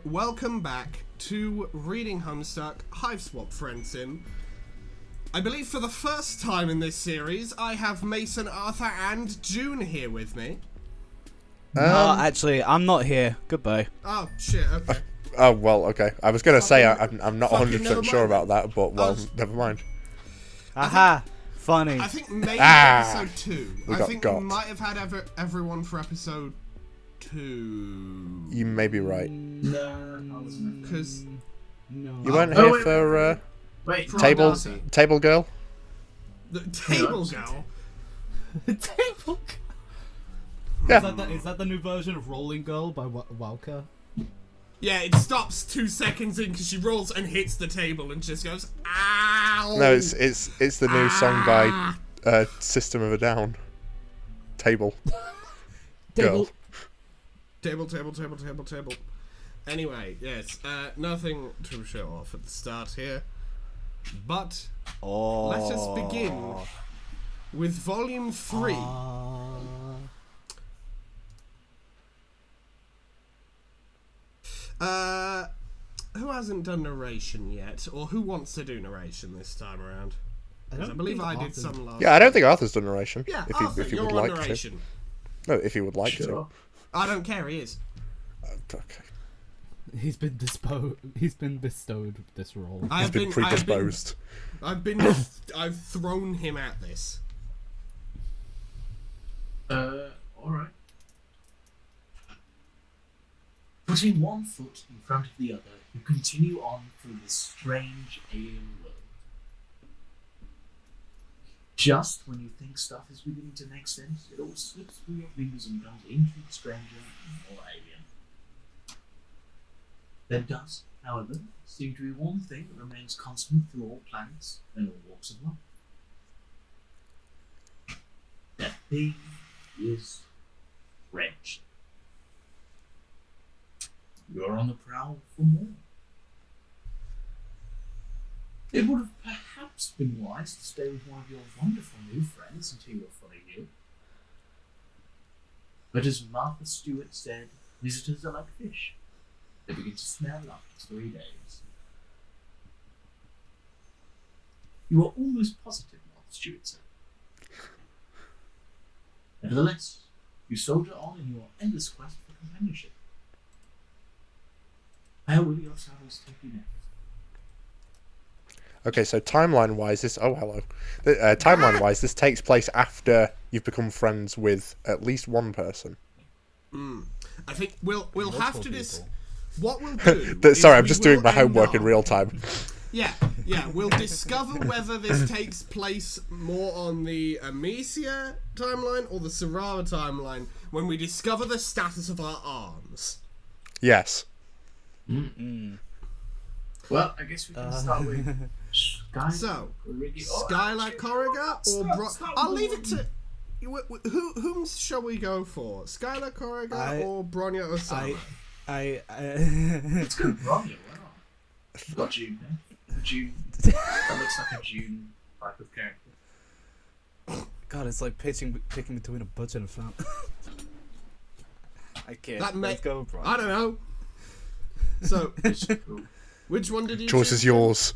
welcome back to Reading Homestuck, Hiveswap Friendsim. I believe for the first time in this series, I have Mason, Arthur, and June here with me. Actually, I'm not here. Goodbye. Oh, shit, okay. Oh, well, okay. I was going to say I'm not fucking 100% sure about that, but, well, never mind. Aha! Funny. I think maybe episode 2. We We might have had everyone for episode 2. You may be right. No, Because... No. You weren't here for Table Girl? The Table Girl? Table. Yeah. Is that the new version of Rolling Girl by Walker? Yeah, it stops 2 seconds in because she rolls and hits the table and just goes, ow! No, it's the new song by System of a Down. Table. Girl. Table. Anyway, yes, nothing to show off at the start here. But let us begin with Volume 3. Who hasn't done narration yet? Or who wants to do narration this time around? Because I believe I did some last Yeah, I don't think Arthur's done narration. Yeah, if Arthur, he you're would on like narration. to. No, if he would like Sure. I don't care, he is. to. Okay. He's been bestowed this role. He's been predisposed. I've thrown him at this. Alright. Putting one foot in front of the other, you continue on through this strange alien world. Just when you think stuff is beginning to make sense, it all slips through your fingers and becomes infinitely stranger and more alien. There does, however, seem to be one thing that remains constant through all planets and all walks of life. That thing is wrench. You're on the prowl for more. It would have perhaps been wise to stay with one of your wonderful new friends until you were fully healed. But as Martha Stewart said, visitors are like fish. They begin to smell after 3 days. You are almost positive, Martha Stewart said. Nevertheless, you soldier on in your endless quest for companionship. Where will your travels take you next? Okay, so timeline-wise, this... Oh, hello. Timeline-wise, this takes place after you've become friends with at least one person. I think we'll have to what we'll do... Sorry, I'm just doing my homework in real time. Yeah, we'll discover whether this takes place more on the Amicia timeline or the Sarara timeline when we discover the status of our arms. Yes. Well, I guess we can start with Skylar. So, Skylar Corrigan or I'll leave it to... Whom shall we go for? Skylar Corrigan or Bronya Osama? It's good, Bronya. Wow. You've got June there. June. That looks like a June type of character. God, it's like picking between a butch and a fat. I can't. Let's go, Brian. I don't know. So, which one did you Choice choose? is yours.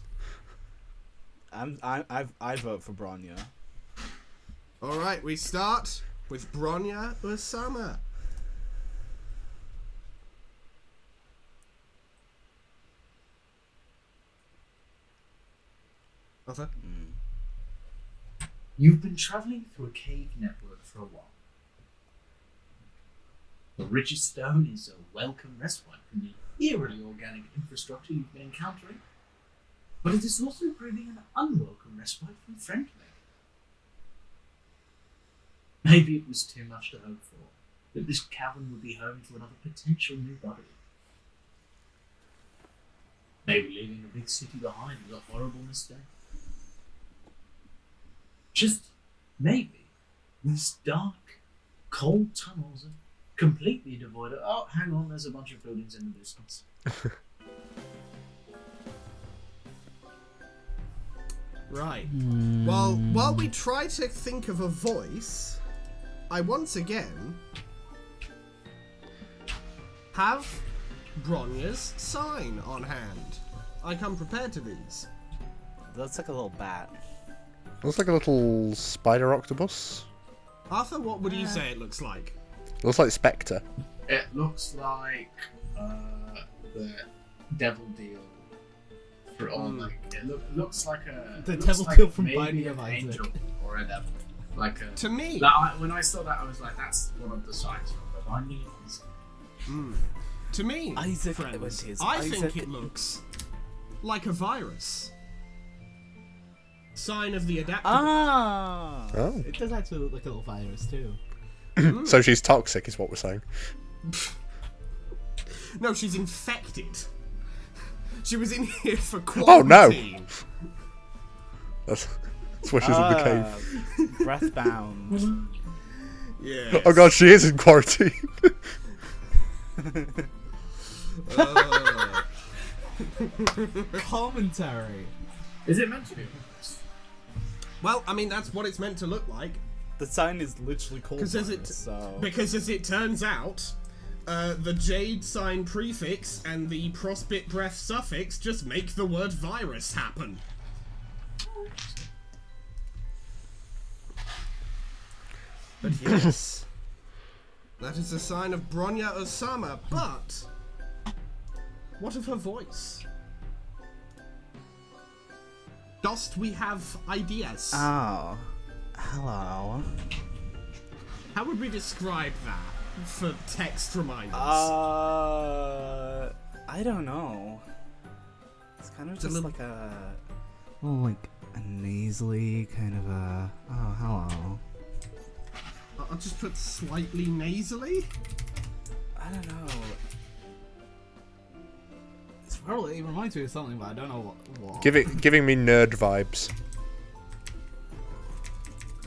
I vote for Bronya. Alright, we start with Bronya Osama. Arthur? You've been travelling through a cave network for a while. The richest stone is a welcome respite from the eerily organic infrastructure you've been encountering, but it is also proving an unwelcome respite from friend making. Maybe it was too much to hope for, that this cavern would be home to another potential new body. Maybe leaving the big city behind was a horrible mistake. Just maybe these dark, cold tunnels are completely devoid of... Oh, hang on, there's a bunch of buildings in the distance. Right. Well, while we try to think of a voice, I once again have Bronya's sign on hand. I come prepared to these. That's like a little bat. Looks like a little spider octopus. Arthur, what would you say it looks like? Looks like Spectre. It looks like the devil deal. For all like, it looks like a The it looks devil like deal from maybe Binding an of Isaac. angel or a devil. Like a, To me, when I saw that, I was like, that's one of the signs from the Binding of Isaac. to me, Isaac, friends, it was his I think Isaac. it looks like a virus. Sign of the adaptable. Ah! Oh. It does actually look like a little virus too. So she's toxic, is what we're saying. No, she's infected. She was in here for Oh, no. quarantine. That's why she's in the cave. Breath bound. Yeah. Oh god, she is in quarantine. Commentary. Is it meant to be a virus? Well, I mean, that's what it's meant to look like. The sign is literally called Because virus, because as it turns out, the jade sign prefix and the prospit breath suffix just make the word virus happen. But yes, that is a sign of Bronya Osama, but what of her voice? Dost we have ideas? Oh. Hello. How would we describe that for text reminders? I don't know. It's kind of a just little- like a... Well, like a nasally kind of a... Oh, hello. I'll just put slightly nasally. I don't know. It's probably, it reminds me of something, but I don't know what. Giving me nerd vibes.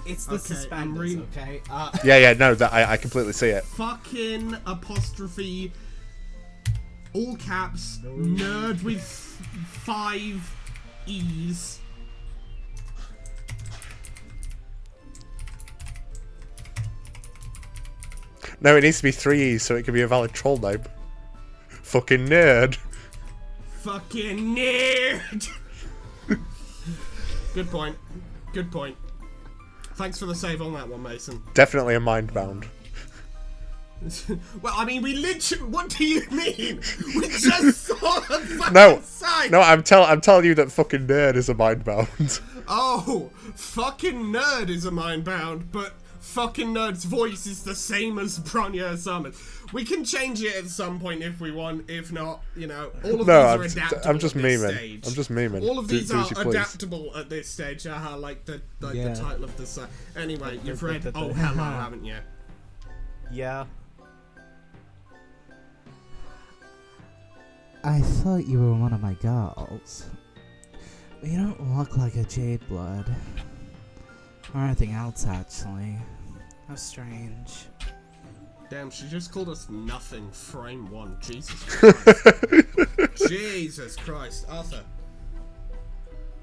It's the Okay, suspenders, I'm okay? Yeah, no, that I completely see it. Fucking apostrophe, all caps, nerd with 5 E's. No, it needs to be 3 E's so it can be a valid troll name. Fucking nerd. Fucking nerd! Good point. Good point. Thanks for the save on that one, Mason. Definitely a mind bound. Well, I mean, we literally. What do you mean? We just saw the fucking No, sign! no, I'm telling you that fucking nerd is a mind bound. Oh, fucking nerd is a mind bound, but fucking nerd's voice is the same as Bronya Osama's. We can change it at some point if we want. If not, you know, all of No, these are adaptable. I'm just at this memeing. stage. I'm just memeing. All of Do- these do are as you please. adaptable at this stage. Like the Yeah. title of the site. Anyway, you've read the- Oh Hello, haven't you? Yeah. I thought you were one of my girls. But you don't look like a Jade Blood. Or anything else, actually. How strange. Damn, she just called us nothing. Frame 1. Jesus Christ. Jesus Christ, Arthur.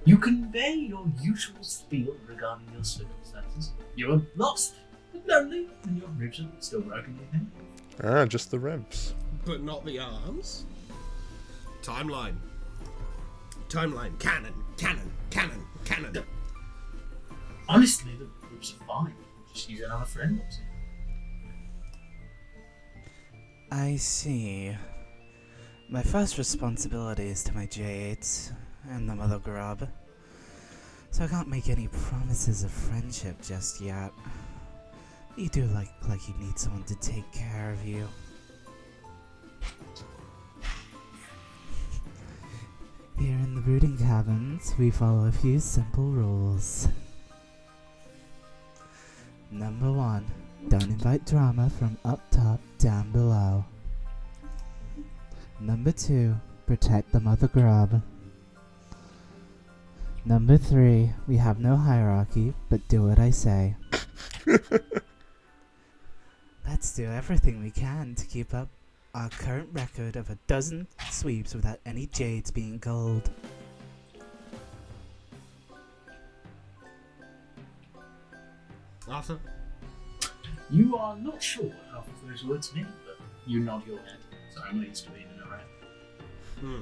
You convey your usual spiel regarding your circumstances. You are lost, but lonely, and your ribs are still broken, you think? Ah, just the ribs. But not the arms. Timeline. Timeline. Canon. Canon. Canon. Canon. Honestly, the ribs are fine. Just use another friend. I see. My first responsibility is to my Jades and the Mother Grub. So I can't make any promises of friendship just yet. You do look like you need someone to take care of you. Here in the Brooding Caverns, we follow a few simple rules. Number 1, don't invite drama from up top down below. Number 2, protect the Mother Grub. Number 3, we have no hierarchy, but do what I say. Let's do everything we can to keep up our current record of 12 sweeps without any Jades being gold. Arthur? You are not sure what half of those words mean, but you nod your head. So I'm not used to being in a round. You're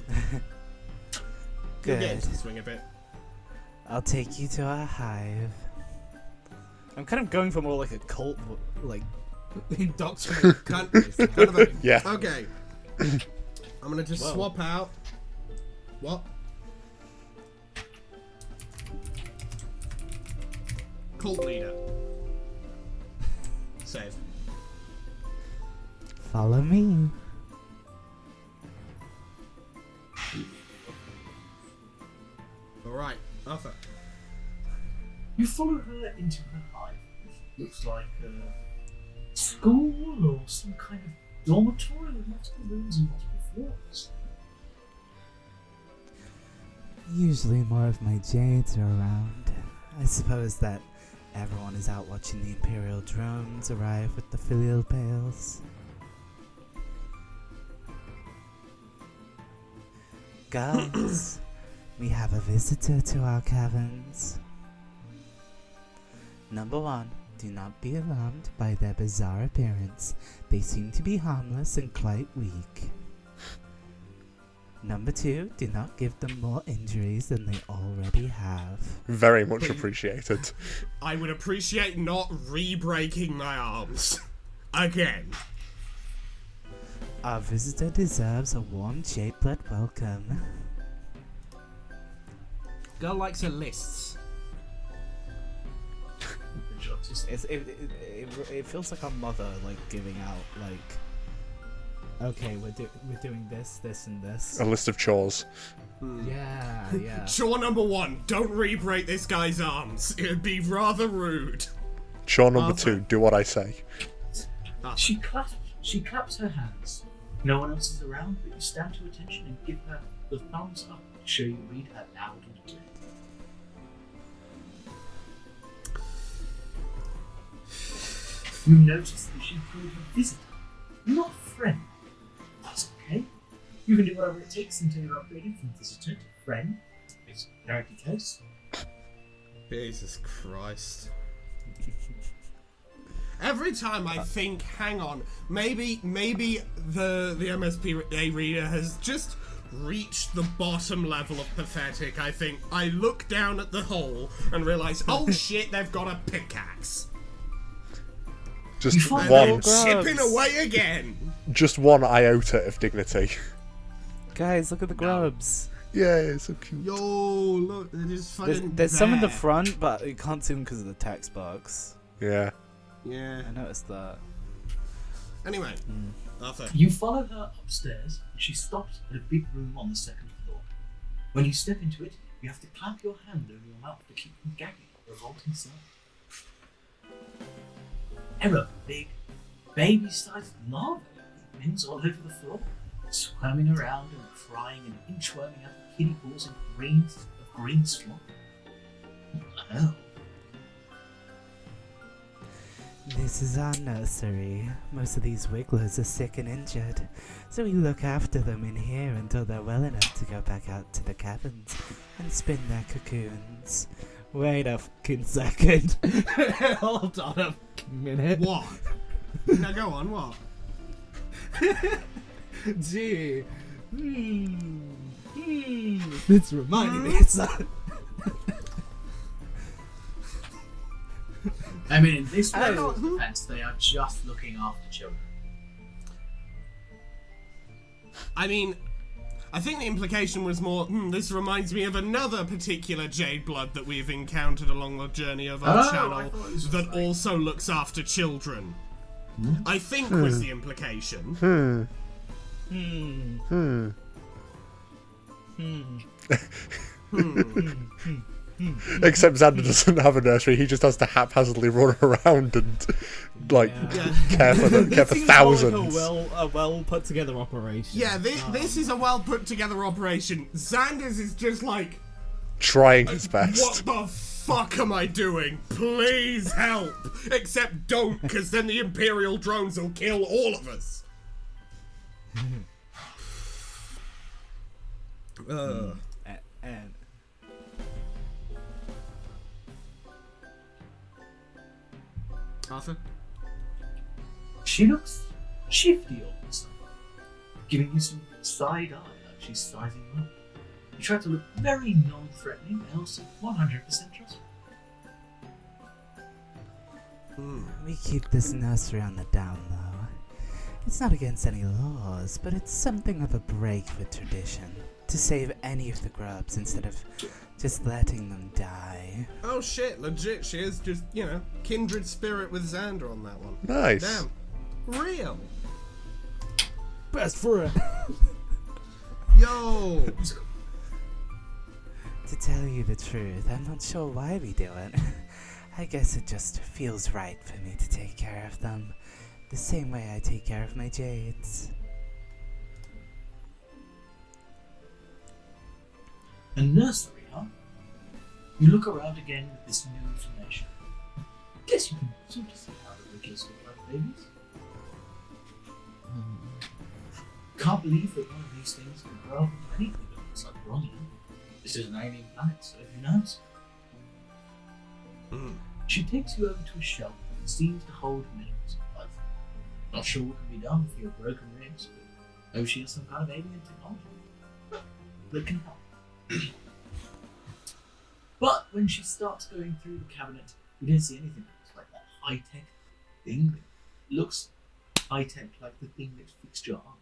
Good. getting to the swing of it. I'll take you to a hive. I'm kind of going for more like a cult, like indoctrinate. Kind of a, Yeah. Okay. I'm gonna just Whoa. swap out. What? Cult leader. Save. Follow me. Alright, Arthur. You follow her into her hive. It looks like a school or some kind of dormitory with multiple rooms and multiple floors. Usually more of my jades are around. I suppose that everyone is out watching the Imperial drones arrive with the filial pails. Guys, we have a visitor to our caverns. Number 1, do not be alarmed by their bizarre appearance. They seem to be harmless and quite weak. Number 2, do not give them more injuries than they already have. Very much appreciated. I would appreciate not re-breaking my arms. Again. Our visitor deserves a warm jade-blood welcome. Girl likes her lists. It feels like a mother, like, giving out, like, okay, we're doing this, this, and this. A list of chores. Yeah. Chore number 1, don't re-break this guy's arms. It'd be rather rude. Chore number Arthur. 2, do what I say. She claps her hands. No one else is around, but you stand to attention and give her the thumbs up to show you read her loud and clear. You notice that she called a visitor, not friend. That's okay. You can do whatever it takes until you're upgraded from visitor to friend. It's a character case. Jesus Christ. Every time I think, hang on, maybe the MSPA reader has just reached the bottom level of pathetic, I think I look down at the hole and realise, oh shit, they've got a pickaxe. Just You And one, they're chipping away again. just one iota of dignity. Guys, look at the grubs. Yeah, it's so cute. Yo, look, they're just fucking There's some in the there. front, but you can't see them because of the text box. Yeah. Yeah. I noticed that. Anyway, Arthur. You follow her upstairs, and she stops at a big room on the second floor. When you step into it, you have to clamp your hand over your mouth to keep from gagging a revolting sound. Error, big, baby-sized larvae things all over the floor, squirming around and crying and inchworming out of kiddie pools and green slop. What the hell? This is our nursery. Most of these wigglers are sick and injured, so we look after them in here until they're well enough to go back out to the caverns and spin their cocoons. Wait a fucking second. Hold on a fucking minute. What? Now go on, what? Gee. It's reminding me of something. I mean, in this world's defense, they are just looking after children. I mean, I think the implication was more, this reminds me of another particular Jade Blood that we've encountered along the journey of our Oh, I channel thought it was that like- also looks after children. I think was the implication. Except Xander doesn't have a nursery, he just has to haphazardly run around and, like, care for thousands. A well put together operation. Yeah, this is a well put together operation. Xander's is just like, Trying his best. what the fuck am I doing? Please help! Except don't, because then the Imperial drones will kill all of us. And Arthur? She looks shifty all of a sudden, giving you some side eye, she's sizing you up. You try to look very non-threatening and also 100% trustworthy. We keep this nursery on the down low. It's not against any laws, but it's something of a break with tradition. To save any of the grubs instead of just letting them die. Oh shit, legit, she is just, kindred spirit with Xander on that one. Nice. Damn. Real. Best for it. Yo. To tell you the truth, I'm not sure why we do it. I guess it just feels right for me to take care of them. The same way I take care of my jades. A nursery, huh? You look around again with this new information. Guess you can sort of see how the wigglers look like babies. Can't believe that one of these things could grow up into anything that looks like Ronnie. This is an alien planet, so who knows? She takes you over to a shelf that seems to hold minerals of life. Not sure what can be done for your broken ribs, but maybe she has some kind of alien technology that can help. But when she starts going through the cabinet, you don't see anything that looks like that high-tech thing that looks high-tech like the thing that fixed your arm.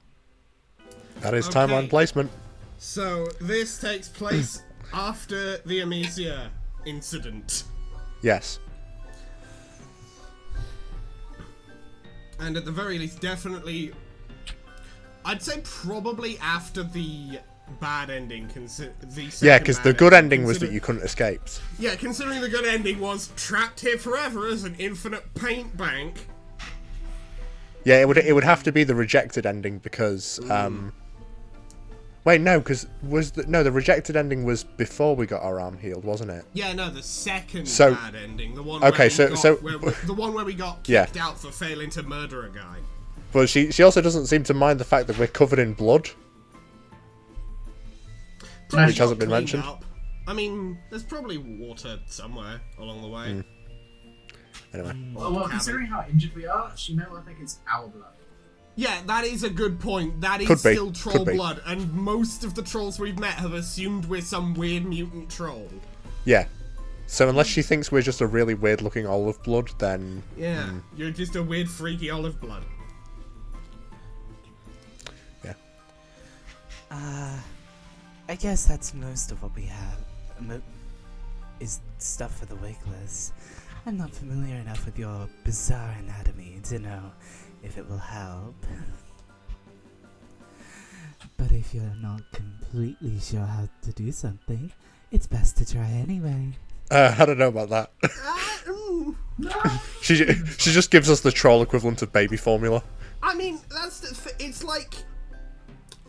That is Okay. timeline placement. So, this takes place after the Amicia incident. Yes. And at the very least, definitely, I'd say probably after the bad ending. Yeah, because the good ending was that you couldn't escape. Yeah, considering the good ending was trapped here forever as an infinite paint bank. Yeah, it would have to be the rejected ending because wait, no, because the rejected ending was before we got our arm healed, wasn't it? Yeah, no, the second So- bad ending, the one Okay, the one where we got Yeah. kicked out for failing to murder a guy. But she also doesn't seem to mind the fact that we're covered in blood. Probably Which hasn't got been cleaned mentioned. up. I mean, there's probably water somewhere along the way. Anyway, Or Well, cabin. considering how injured we are, she may well think it's our blood. Yeah, that is a good point. That is Could be, still troll could be. blood, and most of the trolls we've met have assumed we're some weird mutant troll. yeah. So unless she thinks we're just a really weird looking olive blood, then Yeah, you're just a weird, freaky olive blood. yeah. I guess that's most of what we have. Is stuff for the wigglers. I'm not familiar enough with your bizarre anatomy to know if it will help. But if you're not completely sure how to do something, it's best to try anyway. I don't know about that. she just gives us the troll equivalent of baby formula. I mean, that's it's like,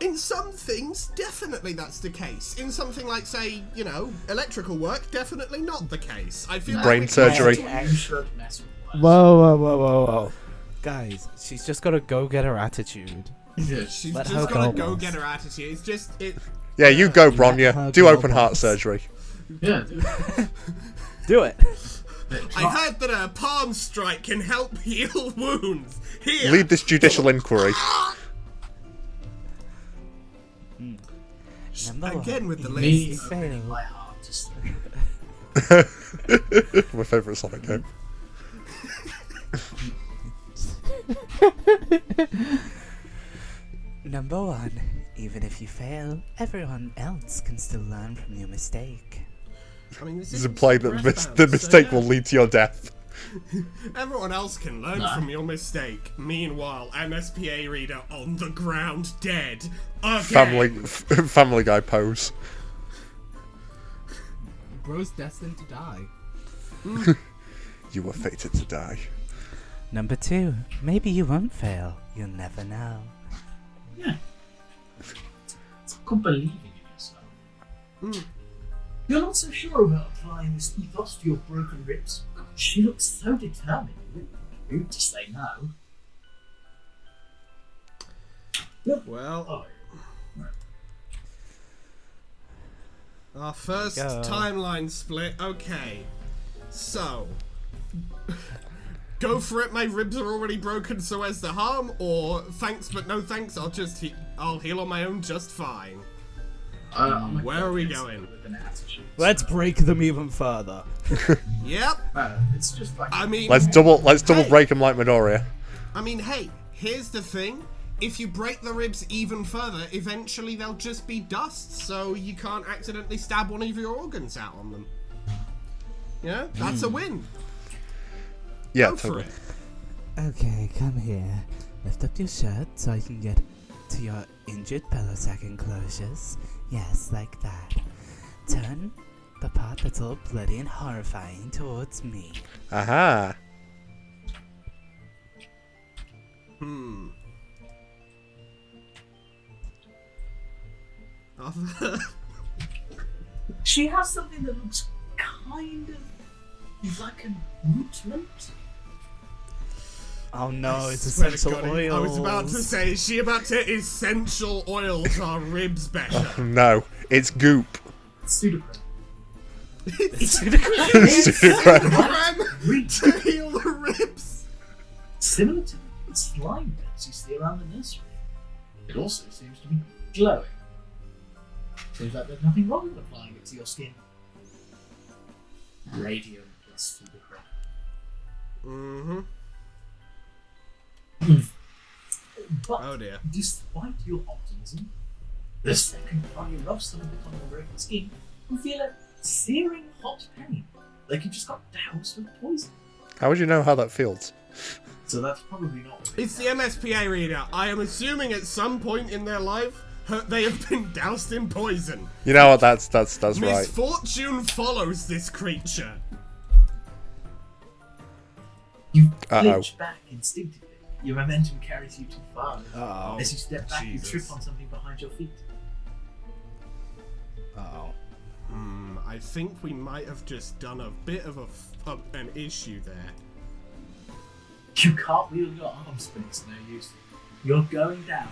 in some things, definitely that's the case. In something like, say, electrical work, definitely not the case. I feel Brain like surgery. You should mess with words. Whoa. Guys, she's just gotta go get her attitude. she's Let just her gotta go, go boss. get her attitude. It's just Yeah, you go, Bronya. her Do go, open heart boss. surgery. Yeah, dude. Do it. I heard that a palm strike can help heal wounds. Here. Lead this judicial inquiry. Number Again one, with the even lazy if you Opening fail, my heart just My favourite Sonic game. Number one, even if you fail, everyone else can still learn from your mistake. I mean, this It's is implied that breath the bounce, mistake so will lead to your death. everyone else can learn from your mistake. Meanwhile, MSPA reader on the ground dead. Again. Family Guy pose. Bro's destined to die. You were fated to die. Number two, maybe you won't fail. You'll never know. Yeah. It's called believing in yourself. You're not so sure about applying this ethos to your broken ribs. God, she looks so determined. Rude to say no. Well, Oh, our first Go. timeline split. Okay, so go for it. My ribs are already broken, so as the harm, or thanks but no thanks. I'll heal on my own just fine. Where are we going? With an attitude. Let's break them even further. Yep. It's just like I mean, Let's double Hey. break him like Midoriya. I mean, hey, here's the thing. If you break the ribs even further, eventually they'll just be dust, so you can't accidentally stab one of your organs out on them. You know? That's a win. Yeah, Go for totally. it. Okay, come here. Lift up your shirt so I can get to your injured pillow sack enclosures. Yes, like that. Turn the part that's all bloody and horrifying towards me. Aha. Arthur? She has something that looks kind of like an ointment. Oh no, it's Swear to essential God, oils. I was about to say, is she about to essential oils our ribs better? No, it's goop. pseudocreme. It's Pseudocreme. creme to heal the ribs. Similar to the slime bits you see around the nursery. It also seems to be Glowing. Seems like there's nothing wrong with applying it to your skin. Radiant plus pseudocreme. Mm-hmm. But Oh dear. despite your optimism, the second time you rub some of it on your broken skin, you feel a searing hot pain, like you just got doused with poison. How would you know how that feels? So that's probably not what It's the MSPA reader. I am assuming at some point in their life they have been doused in poison. You know what? That's right. Misfortune follows this creature. You Uh-oh. flinch back instinctively. Your momentum carries you too far. Uh-oh. As you step back, Jesus. you trip on something behind your feet. Uh-oh. I think we might have just done a bit of an issue there. You can't wheel your arms, but it's no use. You're going down.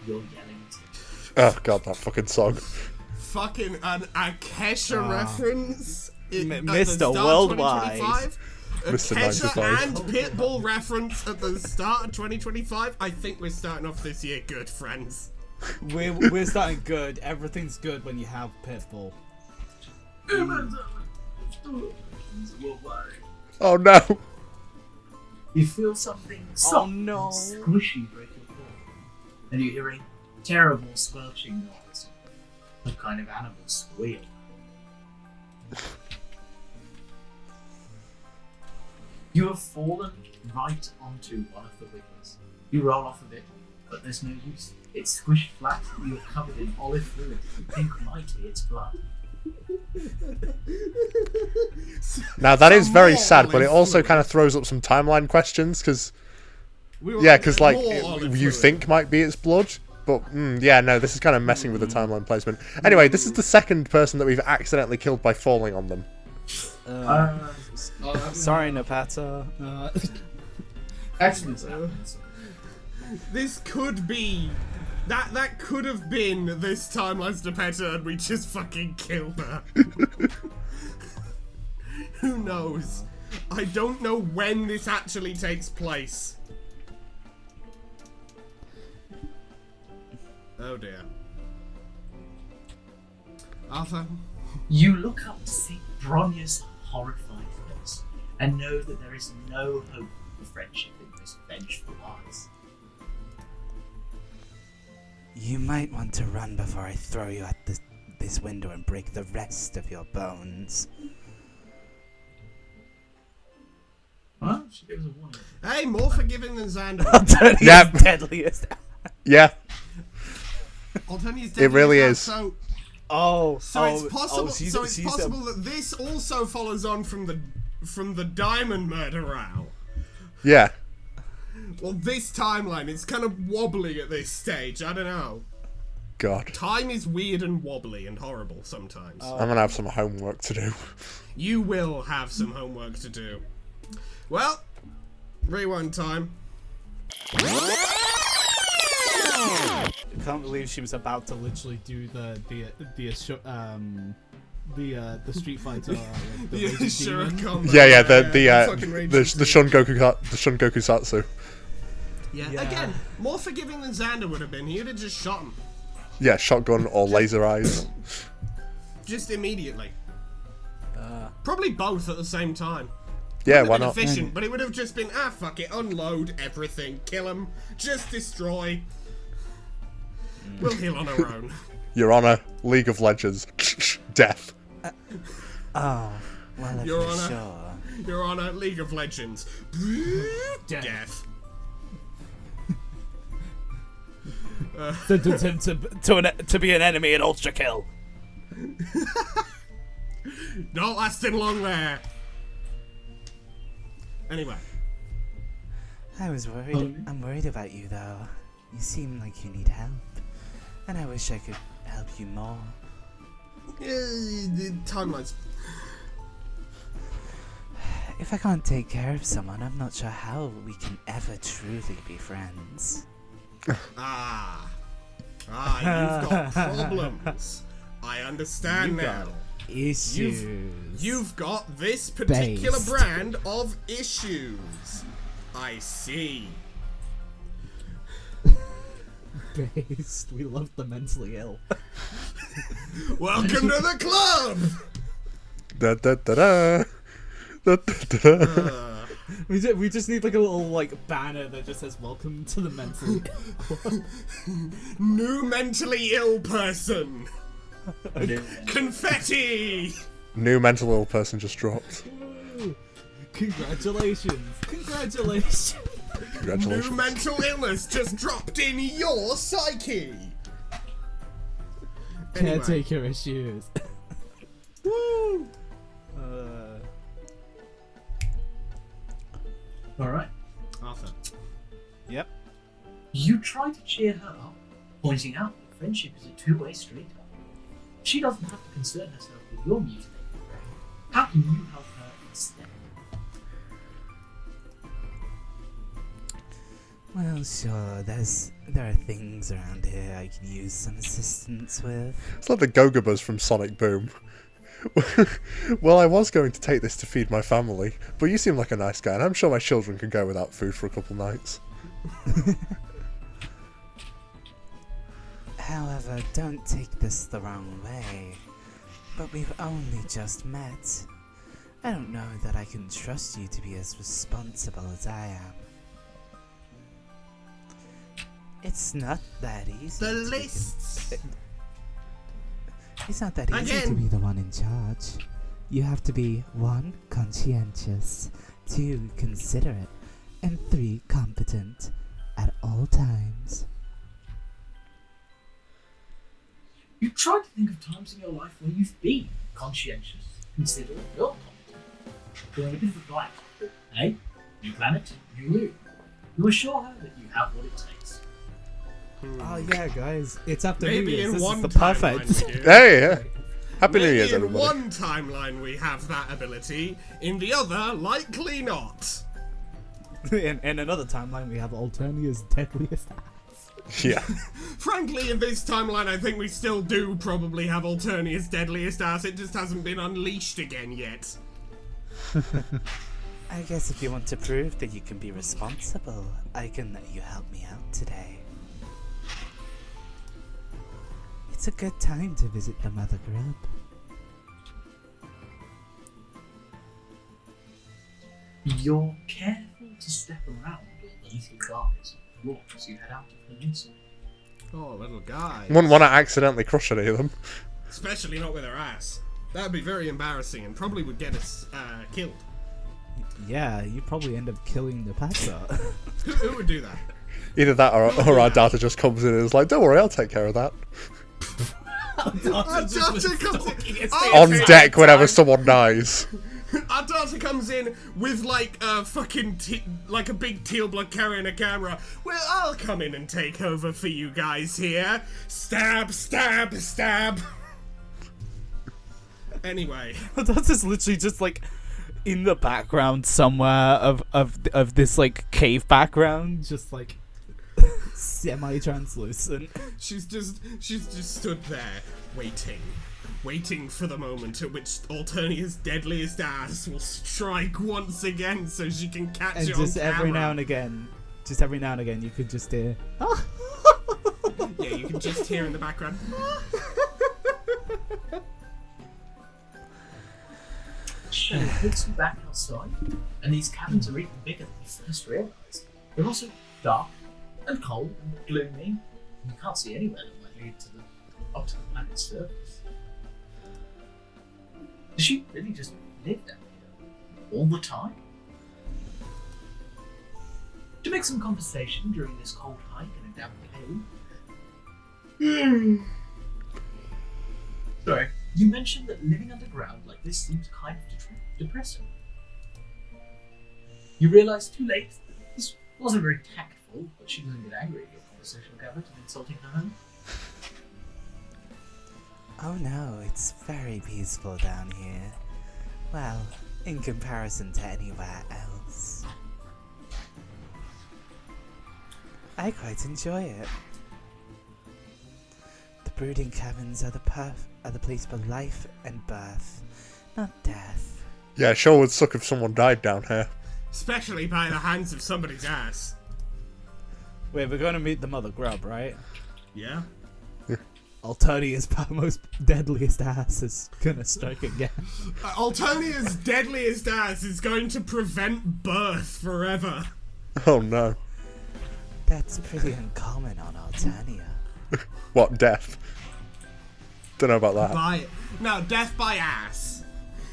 You're yelling too. Oh god, that fucking song. Fucking a Kesha reference. At the Mr. start of Worldwide. 2025. A Mr. Kesha 95. and Pitbull reference at the start of 2025. I think we're starting off this year good, friends. We're starting good. Everything's good when you have Pitbull. Oh no. You feel something soft no. and squishy break your fall, and you hear a terrible squelching noise. Some kind of animal squeal. You have fallen right onto one of the wiggles. You roll off of it, but there's no use. It's squished flat, you're covered in olive fluid. You think might be its blood. Now that is very more sad, but it olive also fluid. kind of throws up some timeline questions because We were yeah, because like more olive you fluid. think might be its blood, but yeah, no, this is kind of messing with the timeline placement. Anyway, this is the second person that we've accidentally killed by falling on them. Sorry, Napata. Accidents happen. This could be. That could have been this timeline's Depeta and we just fucking killed her. Who knows? I don't know when this actually takes place. Oh dear. Arthur? You look up to see Bronya's horrified face and know that there is no hope for friendship in those vengeful eyes. You might want to run before I throw you at this window and break the rest of your bones. Well, she gives a warning. Hey, more forgiving than Xander. Alternia's Yep. deadliest. Yeah, Alternia's It really definitely is. So So it's possible. she's possible that this also follows on from the Diamond murder row. yeah. Well, this timeline, it's kind of wobbly at this stage. I don't know. God, Time is weird and wobbly and horrible sometimes. I'm gonna have some homework to do. You will have some homework to do. Well, rewind time. I can't believe she was about to literally do the Street Fighter. The Raging Shura Demon. combo. Yeah, fucking the Raging Shun Goku Satsu. Yeah. Yeah. Again, more forgiving than Xander would have been. He would have just shot him. Yeah, shotgun or laser eyes. Just immediately. Probably both at the same time. Yeah, Wouldn't why have been not? efficient, but it would have just been, fuck it, unload everything, kill them, just destroy. We'll heal on our own. Your Honor, League of Legends, death. Oh, well, if Your you're Honor. sure. You're on a League of Legends. Death. Sentence him to be an enemy at Ultra Kill. Not lasting long there. Anyway. I was worried. I'm worried about you, though. You seem like you need help. And I wish I could help you more. The timelines. If I can't take care of someone, I'm not sure how we can ever truly be friends. You've got problems. I understand now. Issues. You've got this particular Based. brand of issues. I see. Based. We love the mentally ill. Welcome to the club. Da da da da. Da, da, da, da. We just need like a little like banner that just says "Welcome to the mentally ill." New mentally ill person. Confetti. New mental ill person just dropped. Congratulations! Congratulations! New Congratulations. mental illness just dropped in your psyche. Anyway. Caretaker issues. Woo. Alright. Arthur. Yep. You try to cheer her up, pointing out that friendship is a two-way street. She doesn't have to concern herself with your mutilated brain. How can you help her instead? Well, sure. There are things around here I could use some assistance with. It's like the Gogobas from Sonic Boom. Well, I was going to take this to feed my family, but you seem like a nice guy, and I'm sure my children can go without food for a couple nights. However, don't take this the wrong way. But we've only just met. I don't know that I can trust you to be as responsible as I am. It's not that easy. The to be lists. It's not that easy to Again. be the one in charge. You have to be 1. Conscientious, 2. Considerate, and 3. Competent at all times. You try to think of times in your life where you've been conscientious, considerate, or competent. Doing a bit of a blank. Hey, new planet, new you. You assure her that you have what it takes. Oh yeah, guys, it's after New Maybe Year's. in This one is the timeline perfect. we do. Hey, yeah. Happy New Maybe Year's, in everybody. one timeline we have that ability, in the other, likely not. in another timeline, we have Alternia's deadliest ass. Yeah. Frankly, in this timeline, I think we still do probably have Alternia's deadliest ass. It just hasn't been unleashed again yet. I guess if you want to prove that you can be responsible, I can let you help me out today. It's a good time to visit the Mother Grub. You're careful to step around all the little guys on the floor as you head out of the inside. Oh, little guy. Wouldn't want to accidentally crush any of them. Especially not with her ass. That would be very embarrassing and probably would get us killed. Yeah, you'd probably end up killing the passer. Who would do that? Either that or our data just comes in and is like, don't worry, I'll take care of that. Our daughter comes in. On deck whenever someone dies. Our daughter comes in with like a fucking like a big teal blood carrying a camera. Well, I'll come in and take over for you guys here. Stab, stab, stab. Anyway, That's just literally just like in the background somewhere of this like cave background, just like semi-translucent. she's just stood there waiting for the moment at which Alternia's deadliest ass will strike once again so she can catch And it on just every camera. now and again, you could just hear Yeah, you can just hear in the background. She puts you back outside, and these cabins are even bigger than you first realised. They're also dark and cold and gloomy. You can't see anywhere that might lead up to the planet's surface. Does she really just live down here all the time? To make some conversation during this cold hike in a damp cave. Sorry. You mentioned that living underground like this seems kind of depressing. You realise too late that this wasn't very tactful, but she doesn't get angry at your conversational habit and insulting her home. Oh no, it's very peaceful down here. Well, in comparison to anywhere else. I quite enjoy it. The brooding caverns are the place for life and birth, not death. Yeah, sure would suck if someone died down here. Especially by the hands of somebody's ass. Wait, we're going to meet the Mother Grub, right? Yeah? Altonia's most deadliest ass is gonna strike again. Altonia's deadliest ass is going to prevent birth forever. Oh no. That's pretty uncommon on Alternia. What, death? Don't know about that. No, death by ass.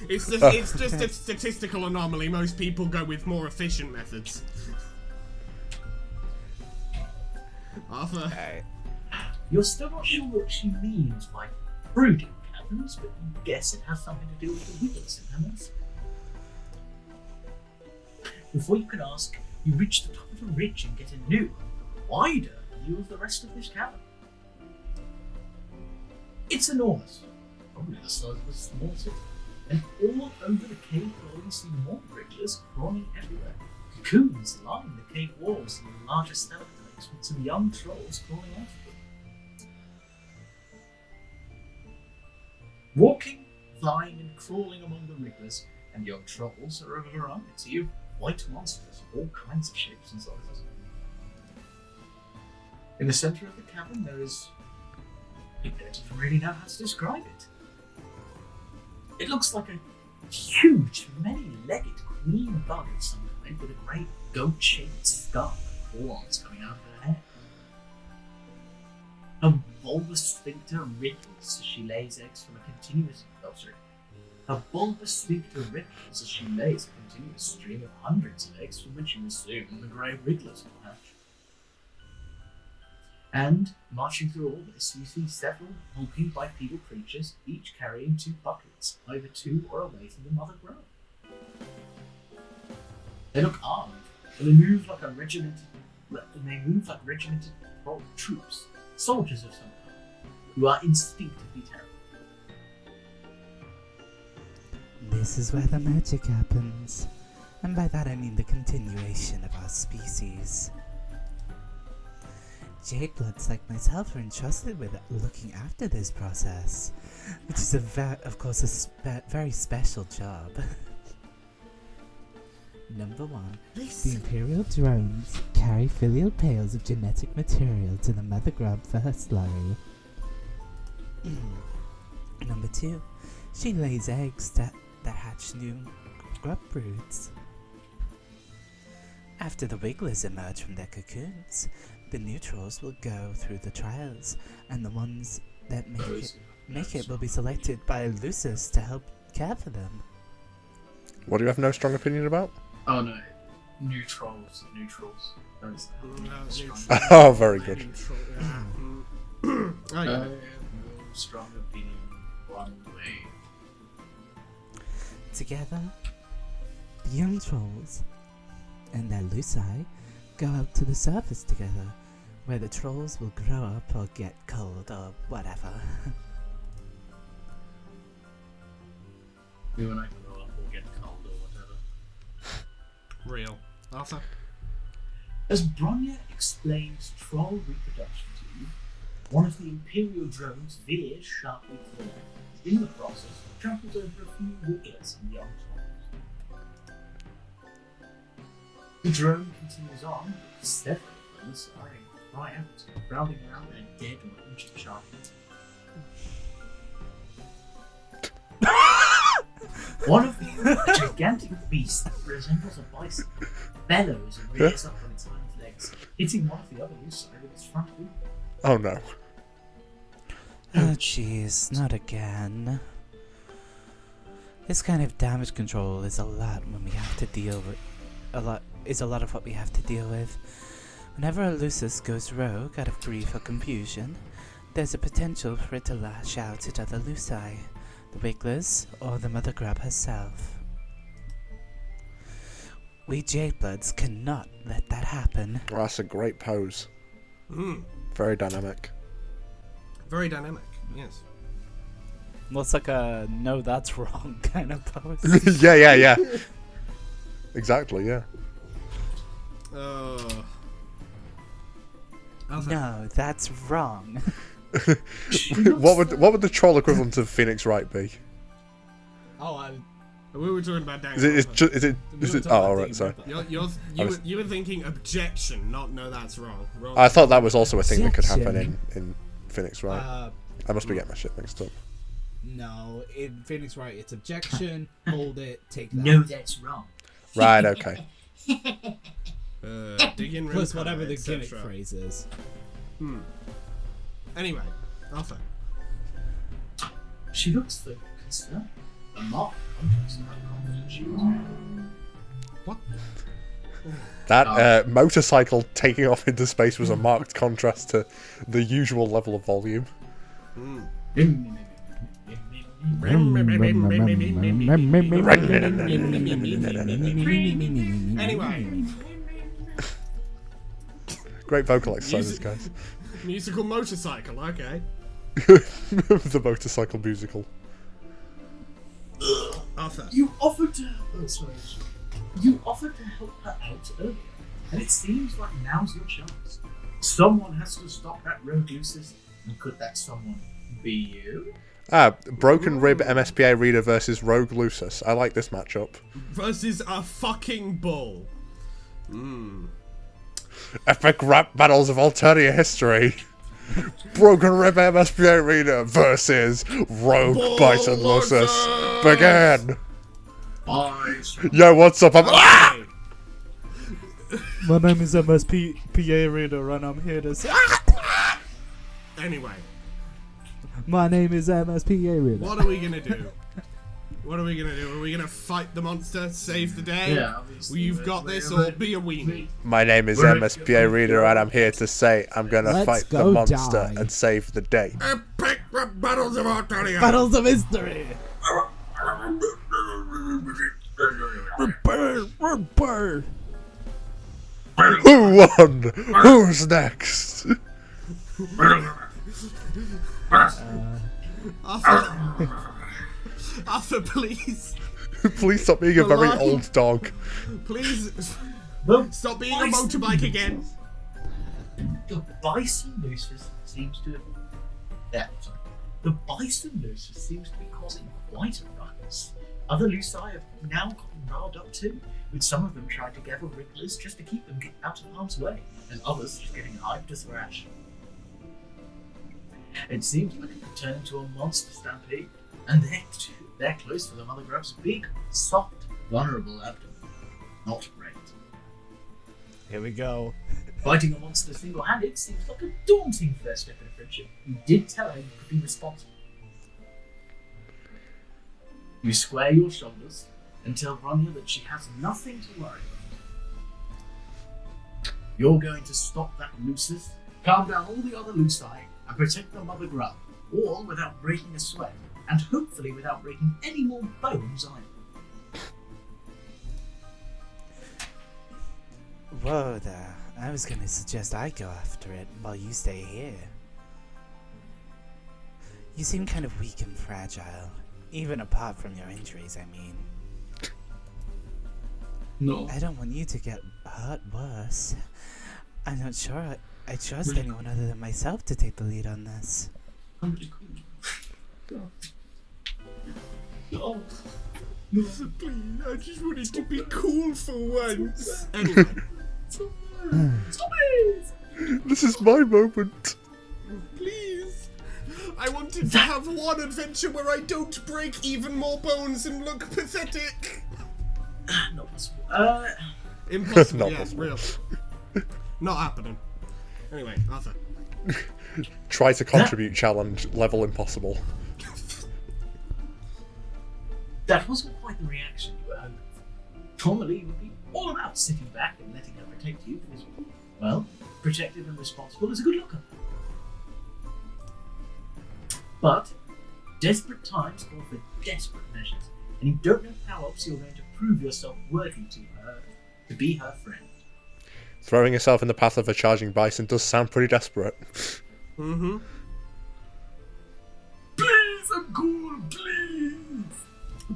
It's just a statistical anomaly. Most people go with more efficient methods. Arthur. Okay. You're still not sure what she means by brooding caverns, but you guess it has something to do with the wiggles in her mouth. Before you can ask, you reach the top of a ridge and get a new, wider view of the rest of this cavern. It's enormous, probably the size of a small city, and all over the cave floor you see more wrigglers crawling everywhere. Cocoons line the cave walls and the larger stalactites with some young trolls crawling out of them. Walking, flying, and crawling among the wrigglers and young trolls are a variety of white monsters of all kinds of shapes and sizes. In the centre of the cavern there is... I don't even really know how to describe it. It looks like a huge, many-legged queen bug of some kind with a great goat-shaped skull and horns coming out of her head. Her bulbous sphincter wriggles as she lays eggs from a continuous... Oh, sorry. Her bulbous sphincter wriggles as she lays a continuous stream of hundreds of eggs from which you assume the grey wrigglers will hatch. And, marching through all this, you see several hulking bipedal creatures, each carrying 2 buckets, either to or away from the mother grub. They look armed, and they move like regimented troops, soldiers of some kind, who are instinctively terrible. This is where the magic happens. And by that I mean the continuation of our species. Jadebloods like myself are entrusted with looking after this process, which is of course a very special job. Number 1, the Imperial drones carry filial pails of genetic material to the mother grub for her slurry. Number 2, she lays eggs that hatch new grub broods. After the wigglers emerge from their cocoons, the neutrals will go through the trials, and the ones that make it will be selected by Lucis to help care for them. What do you have no strong opinion about? Oh no, neutrals. Oh, very good. Strong opinion one way. Together, the young trolls and their Luci go out to the surface together, where the trolls will grow up or get cold or whatever. We when I grow up or get cold or whatever. Real. Arthur? As Bronya explains troll reproduction to you, one of the Imperial drones veers sharply to the left. In the process, tramples over a few wigglers and young trolls. The drone continues on, with several of them cry out, growling around their dead or injured champion. One of them, a gigantic beast that resembles a bison, bellows and rears up on its hind legs, hitting one of the other loose side with its front hoof. Oh no. Oh jeez, not again. This kind of damage control is a lot when we have to deal with a lot of what we have to deal with. Whenever a Lucis goes rogue out of grief or confusion, there's a potential for it to lash out at other Luci, the Wigglers, or the Mother Grub herself. We Jadebloods cannot let that happen. Well, that's a great pose. Very dynamic. Very dynamic, yes. Looks like a no, that's wrong kind of pose. yeah. Exactly, yeah. No, that's wrong. What would the troll equivalent of Phoenix Wright be? Oh, we were talking about Is it? Oh, alright, sorry. You were thinking objection, not no, that's wrong. I thought that was also a thing that could happen in Phoenix Wright. I must be getting my shit mixed up. No, in Phoenix Wright, it's objection, hold it, take that. No, that's wrong. Right, okay. Dig in Plus room whatever color, the gimmick etc. phrase is. Anyway, Arthur. She looks the concerned. A mark contrast to how confident she was. What? That motorcycle taking off into space was a marked contrast to the usual level of volume. Anyway, Great vocal exercises, guys. musical motorcycle, okay. The motorcycle musical. Arthur. You offered to help her out earlier, and it seems like now's your chance. Someone has to stop that rogue Lucis, and could that someone be you? Broken Rib MSPA Reader versus Rogue Lucis. I like this matchup. Versus a fucking bull. Epic rap battles of Alternia history. Broken Rib MSPA Reader versus Rogue Bull Bison Lucis. Begin! Bison. Yo, what's up? My name is MSPA Reader and I'm here to say... Anyway, My name is MSPA Reader. what are we gonna do? What are we gonna do? Are we gonna fight the monster, save the day? Yeah, obviously. You've got this, or be a weenie. My name is MSPA Reader and I'm here to say I'm gonna Let's fight the go monster die. and save the day. Epic battles of Artonia. Battles of history! Burr. Who won? Who's next? Arthur, please. Please stop being a very Hello? old dog. Please The stop being a motorbike again. The Bison Lucis seems to The Bison Lucis seems to be causing quite a ruckus. Other Luci have now gotten riled up too, with some of them trying to gather Wrigglers just to keep them out of harm's way, and others just getting hyped to thrash. It seems like it could turn into a monster stampede, and they're close to the Mother Grub's big, soft, vulnerable abdomen. Not great. Here we go. Fighting a monster single-handed seems like a daunting first step in a friendship. You did tell her you could be responsible. You square your shoulders and tell Ronya that she has nothing to worry about. You're going to stop that Lucis, calm down all the other Luci, and protect the Mother Grub, all without breaking a sweat, and hopefully without breaking any more bones either. Whoa there. I was gonna suggest I go after it while you stay here. You seem kind of weak and fragile. Even apart from your injuries, I mean. No. I don't want you to get hurt worse. I'm not sure I trust anyone other than myself to take the lead on this. I'm really cool. No. Please, I just wanted to be cool for once. Anyway. Stop it! This is my moment. Please. I wanted to have one adventure where I don't break even more bones and look pathetic. Not possible. Impossible, Not yeah, possible. real. Not happening. Anyway, Arthur. Try to contribute challenge, level impossible. That wasn't quite the reaction you were hoping for. Normally, you would be all about sitting back and letting her protect you because, well, protected and responsible is a good looker. But desperate times call for desperate measures, and you don't know how else you're going to prove yourself worthy to her, to be her friend. Throwing yourself in the path of a charging bison does sound pretty desperate. Mm-hmm. Please, I'm cool, please!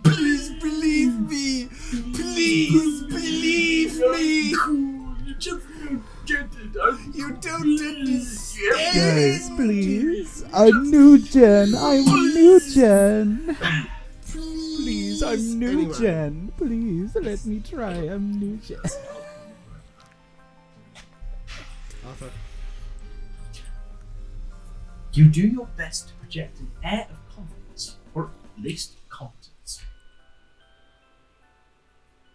Please believe me! Please believe me! Cool, you just don't get it. You don't understand! Guys, please. I'm new gen. I'm new gen. Please, I'm new Anyway. gen. Please, let me try. I'm new gen. Arthur. You do your best to project an air of confidence, or at least competence.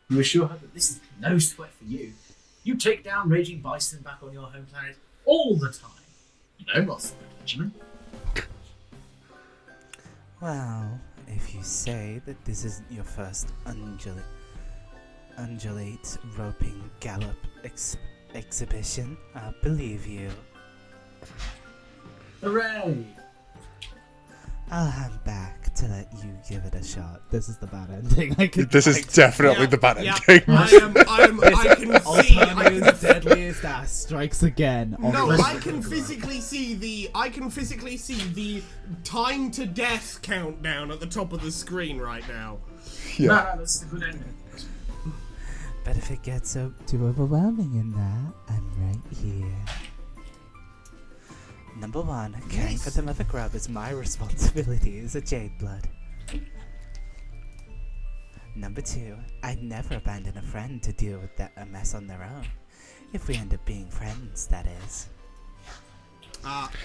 You assure her that this is no sweat for you. You take down raging bison back on your home planet all the time. No loss of judgment. Well, if you say that this isn't your first undulate roping gallop exhibition, I'll believe you. Hooray! I'll hand back to let you give it a shot. This is the bad ending. This is definitely the bad ending. I can see. Alternative's deadliest ass strikes again. On No, the- I can physically see the time to death countdown at the top of the screen right now. Yeah. No, that's a good ending. But if it gets so too overwhelming in that, I'm right here. Number 1, caring for the mother grub is my responsibility as a Jade Blood. Number 2, I'd never abandon a friend to deal with a mess on their own. If we end up being friends, that is.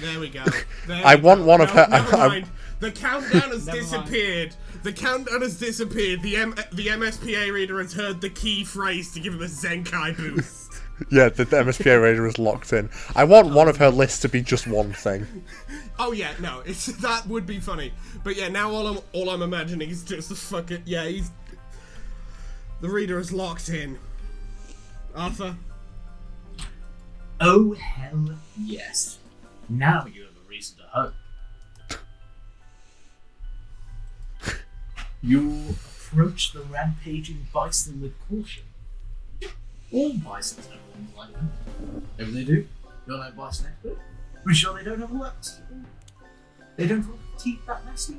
There we go. I want one of her- Never I- mind. The countdown has Never mind. disappeared. The countdown has disappeared. The MSPA reader has heard the key phrase to give him a Zenkai boost. Yeah, the MSPA Raider is locked in. I want one of her lists to be just one thing. Oh yeah, no, that would be funny. But yeah, now all I'm imagining is just the fucking the reader is locked in. Arthur. Oh, hell yes. Now you have a reason to hope. You approach the rampaging bison with caution. All bisons have ones like that. Maybe they do. You're no bison expert. Pretty sure they don't have all that. They don't have teeth that massive.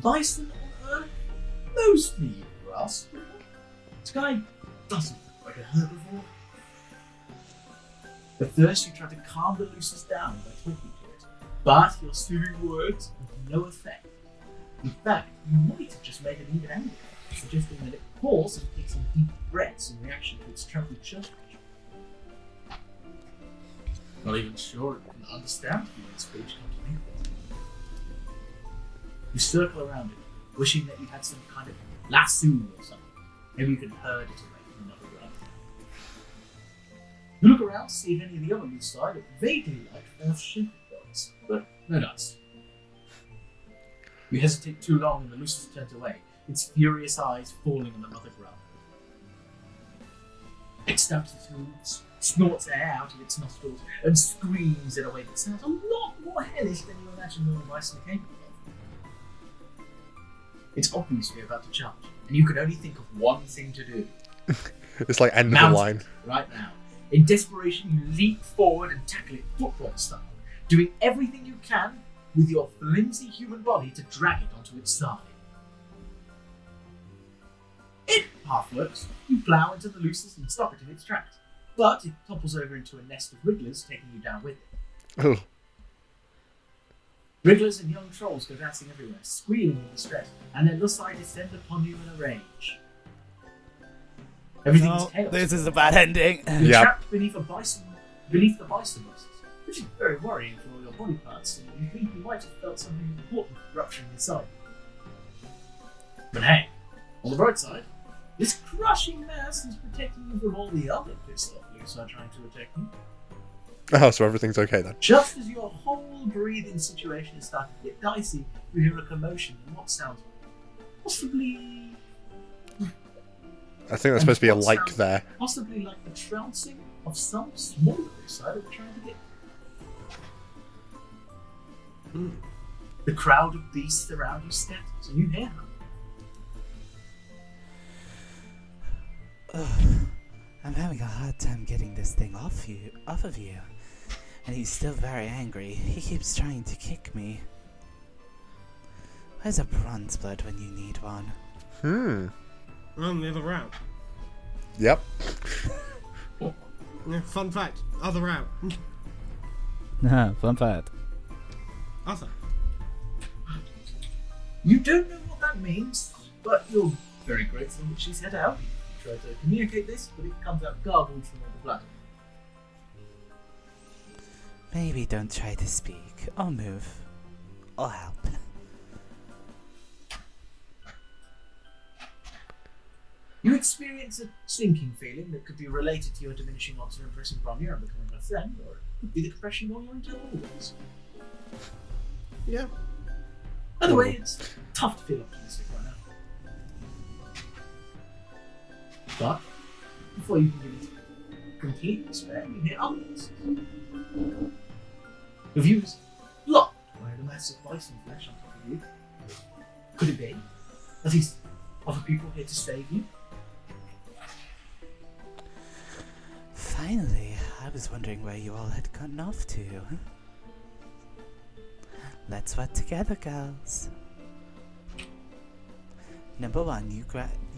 Bison on Earth, mostly grass. This guy doesn't look like a herbivore. At first, you try to calm the Lucis down by talking to it, but your soothing words have no effect. In fact, you might have just made it even angrier, suggesting that it pause and take some deep breaths in reaction to its troubled chirping. Not even sure it can understand human speech, come to think of it. You circle around it, wishing that you had some kind of lasso or something. Maybe you could herd it away from another ground. You look around to see if any of the other on the side are vaguely like Earth shepherd dogs, but no dice. You hesitate too long and the Lucis turns away, its furious eyes falling on the mother grub. It stamps its hooves, snorts air out of its nostrils, and screams in a way that sounds a lot more hellish than you imagine normal bison are capable of. It's obviously about to charge, and you can only think of one thing to do. It's like end of the Mount line. it right now. In desperation, you leap forward and tackle it football style, doing everything you can with your flimsy human body to drag it onto its side. It half works. You plow into the Lucis and stop it in its tracks, but it topples over into a nest of wrigglers, taking you down with it. Ugh. Wrigglers and young trolls go dancing everywhere, squealing in distress, and their Lusci descend upon you in a rage. Everything's No, chaos. this is a bad ending. You're Yeah. trapped beneath the bison muscles, which is very worrying for all your body parts, and you think you might have felt something important rupturing inside. But hey, on the bright side, this crushing mass is protecting you from all the other pissed off loose are trying to attack you. Oh, so everything's okay then. Just as your whole breathing situation is starting to get dicey, you hear a commotion and what sounds possibly I think there's supposed to be a like there. possibly like the trouncing of some smaller outsider trying to get. The crowd of beasts around you scatters, and you hear them. I'm having a hard time getting this thing off of you. And he's still very angry. He keeps trying to kick me. Where's a bronze blood when you need one? On the other route. Yep. Yeah, fun fact. Other route. Nah, fun fact. Other. You don't know what that means, but you're very grateful that she's had out. You try to communicate this, but it comes out garbled from all the blood. Maybe don't try to speak. I'll move. I'll help. You experience a sinking feeling that could be related to your diminishing odds of impressing Bromir and becoming a friend, or it could be the compression of all your internal organs. Yeah. Either way, it's tough to feel optimistic right now. But, before you can give it complete despair, you hear other voices. Your view is blocked by the massive bison flesh on top of you. Could it be that these other people here to save you? Finally, I was wondering where you all had gotten off to. Let's work together, girls. Number one, you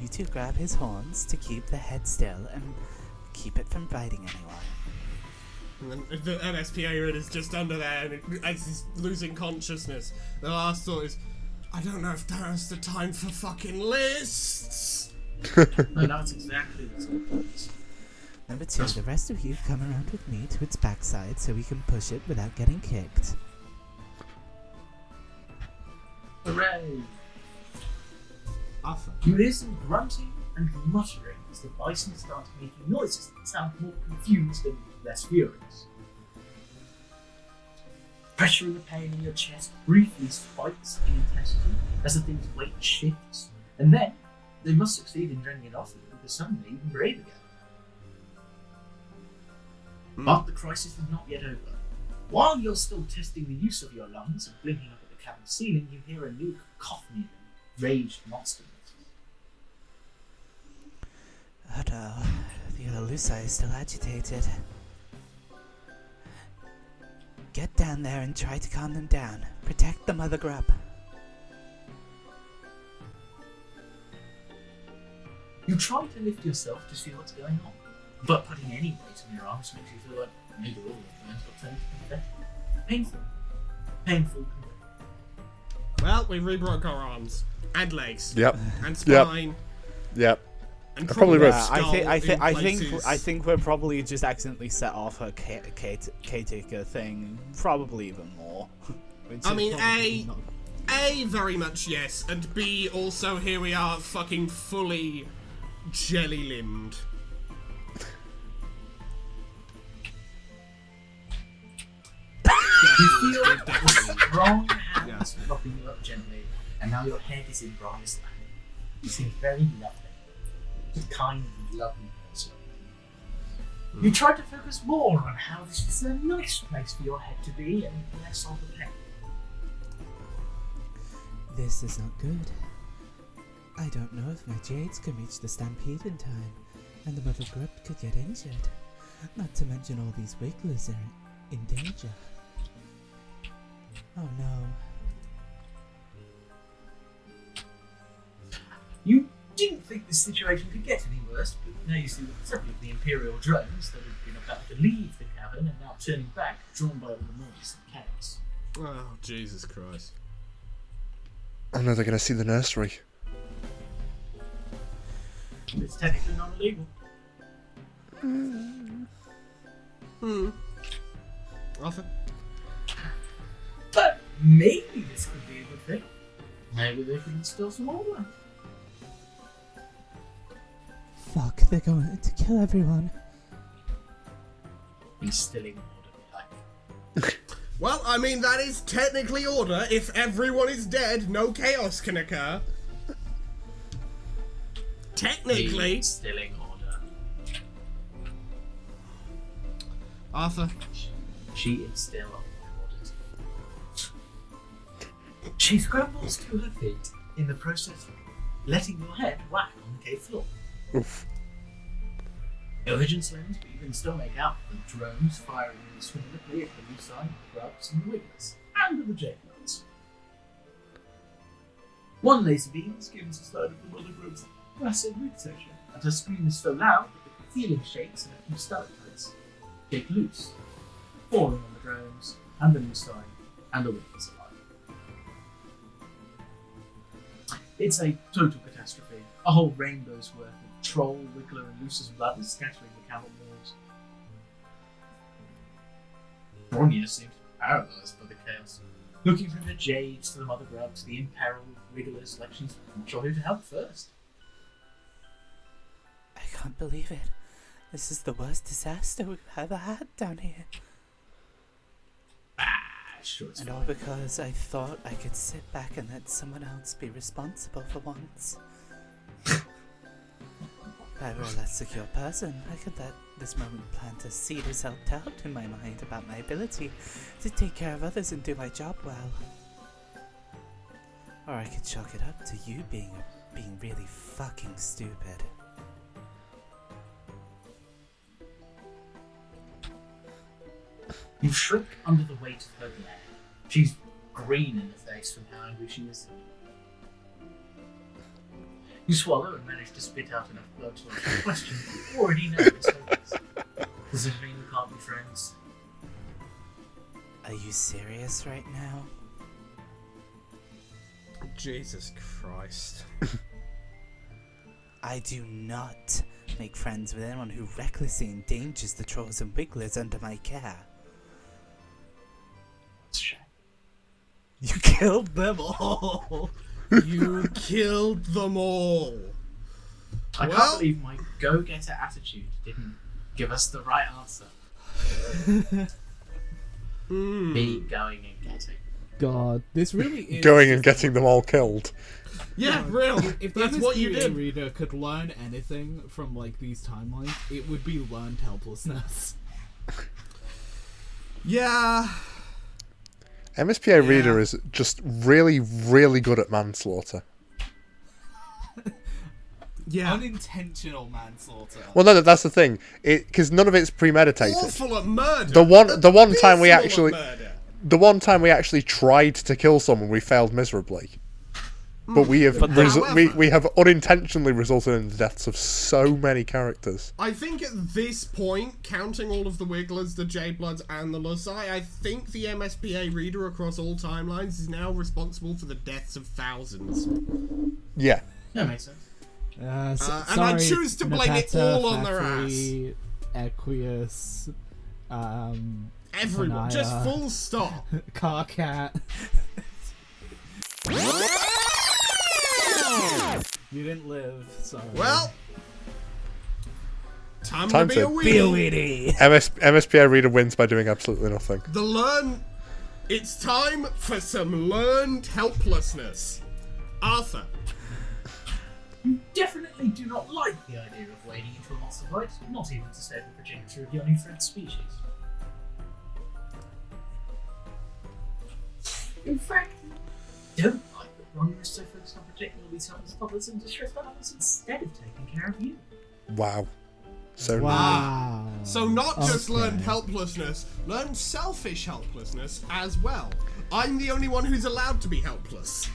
two grab his horns to keep the head still and keep it from biting anyone. And then the NSPA is just under there, and as he's losing consciousness, the last thought is, I don't know if there's the time for fucking lists. No, that's exactly what's happening. Number two, the rest of you come around with me to its backside so we can push it without getting kicked. Hooray! Arthur. You hear some grunting and muttering as the bison start making noises that sound more confused and less furious. Pressure and the pain in your chest briefly spikes in intensity as the thing's weight shifts, and then they must succeed in draining it off of you because suddenly you can breathe again. But the crisis is not yet over. While you're still testing the use of your lungs and blinking up at the cabin ceiling, you hear a new cacophony of raged monster noises. Oh no, the other Lusa is still agitated. Get down there and try to calm them down. Protect the mother grub. You try to lift yourself to see what's going on, but putting any weight on your arms makes you feel like maybe all your bones got turned to confetti. Painful. Painful. Well, we rebroke our arms and legs Yep. and spine Yep. and I probably probably wrote- I think we're probably just accidentally set off a caretaker thing. Probably even more. Which I is mean, probably not- A, very much yes, and B, also here we are fucking fully jelly-limbed. You feel a strong hands propping you up gently, and now your head is in Briar's lap. You seem very lovely. Just kind and lovely person. You try to focus more on how this is a nice place for your head to be and less on the pain. This is not good. I don't know if my jades can reach the stampede in time, and the mother grub could get injured. Not to mention all these wigglers are in danger. Oh no. You didn't think this situation could get any worse, but now you see that several of the Imperial drones that had been about to leave the cabin are now turning back, drawn by all the noise and chaos. Oh, Jesus Christ. Oh no, they're going to see the nursery. It's technically not illegal. Arthur? But maybe this could be a good thing. Maybe they can instill some order. Fuck, they're going to kill everyone. Instilling order, like. Well, I mean, that is technically order. If everyone is dead, no chaos can occur. Technically. Instilling order. Arthur? She instilled order. She scrambles to her feet in the process of letting your head whack on the cave floor. Oof. Your vision slims, but you can still make out the drones firing indiscriminately at the Lucine, the Grubs, and the Wigglers, and the J-Bloods. One laser beam skims the side of the Mother Grub's massive root section, and her scream is so loud that the ceiling shakes and a few stalactites shake loose, falling on the drones, and the Lucine, and the Wigglers alike. It's a total catastrophe. A whole rainbow's worth of Troll, Wiggler, and Luce's blood is scattering the camel walls. Bronya seems paralysed by the chaos, looking from the Jades to the Mother Grub to the imperiled Wigglers like she's not sure who to help first. I can't believe it. This is the worst disaster we've ever had down here. Sure, it's And fine. all because I thought I could sit back and let someone else be responsible for once. If I were a less secure person, I could let this moment plant a seed of self-doubt in my mind about my ability to take care of others and do my job well. Or I could chalk it up to you being really fucking stupid. You shrink under the weight of her glare. She's green in the face from how angry she is. You swallow and manage to spit out enough blood to answer the question you already know is hopeless. Does it mean we can't be friends? Are you serious right now? Jesus Christ. I do not make friends with anyone who recklessly endangers the trolls and wigglers under my care. It's a shame. You killed them all. You killed them all. I Well- can't believe my go-getter attitude didn't give us the right answer. Be going and getting. God, this really is Going and getting them all killed. Yeah, real. If the That's what you MSPA did. reader could learn anything from like these timelines, it would be learned helplessness. Yeah. MSPA reader is just really, really good at manslaughter. Yeah. Unintentional manslaughter. Well, no, that's the thing. Because none of it's premeditated. Awful at murder. The one time we Abysmal actually, at murder. the one time we actually tried to kill someone, we failed miserably. But we have however- we have unintentionally resulted in the deaths of so many characters. I think at this point, counting all of the Wigglers, the J-Bloods, and the Lusai, I think the MSPA reader across all timelines is now responsible for the deaths of thousands. Yeah. That makes sense. And I choose to blame it all on their ass. Equius, Everyone, just Anaya. full stop. Carcat. You didn't live, sorry. Well, time Time to be to a be weenie. MSPA reader wins by doing absolutely nothing. It's time for some learned helplessness. Arthur. You definitely do not like the idea of wading into a monster fight, not even to save the progenitor of your new friend's species. In fact, you don't like that Ron is so focused on protecting all these helpless toddlers and distressed animals instead of taking care of you. Wow. So Wow. So not just Okay. learned helplessness, learned selfish helplessness as well. I'm the only one who's allowed to be helpless.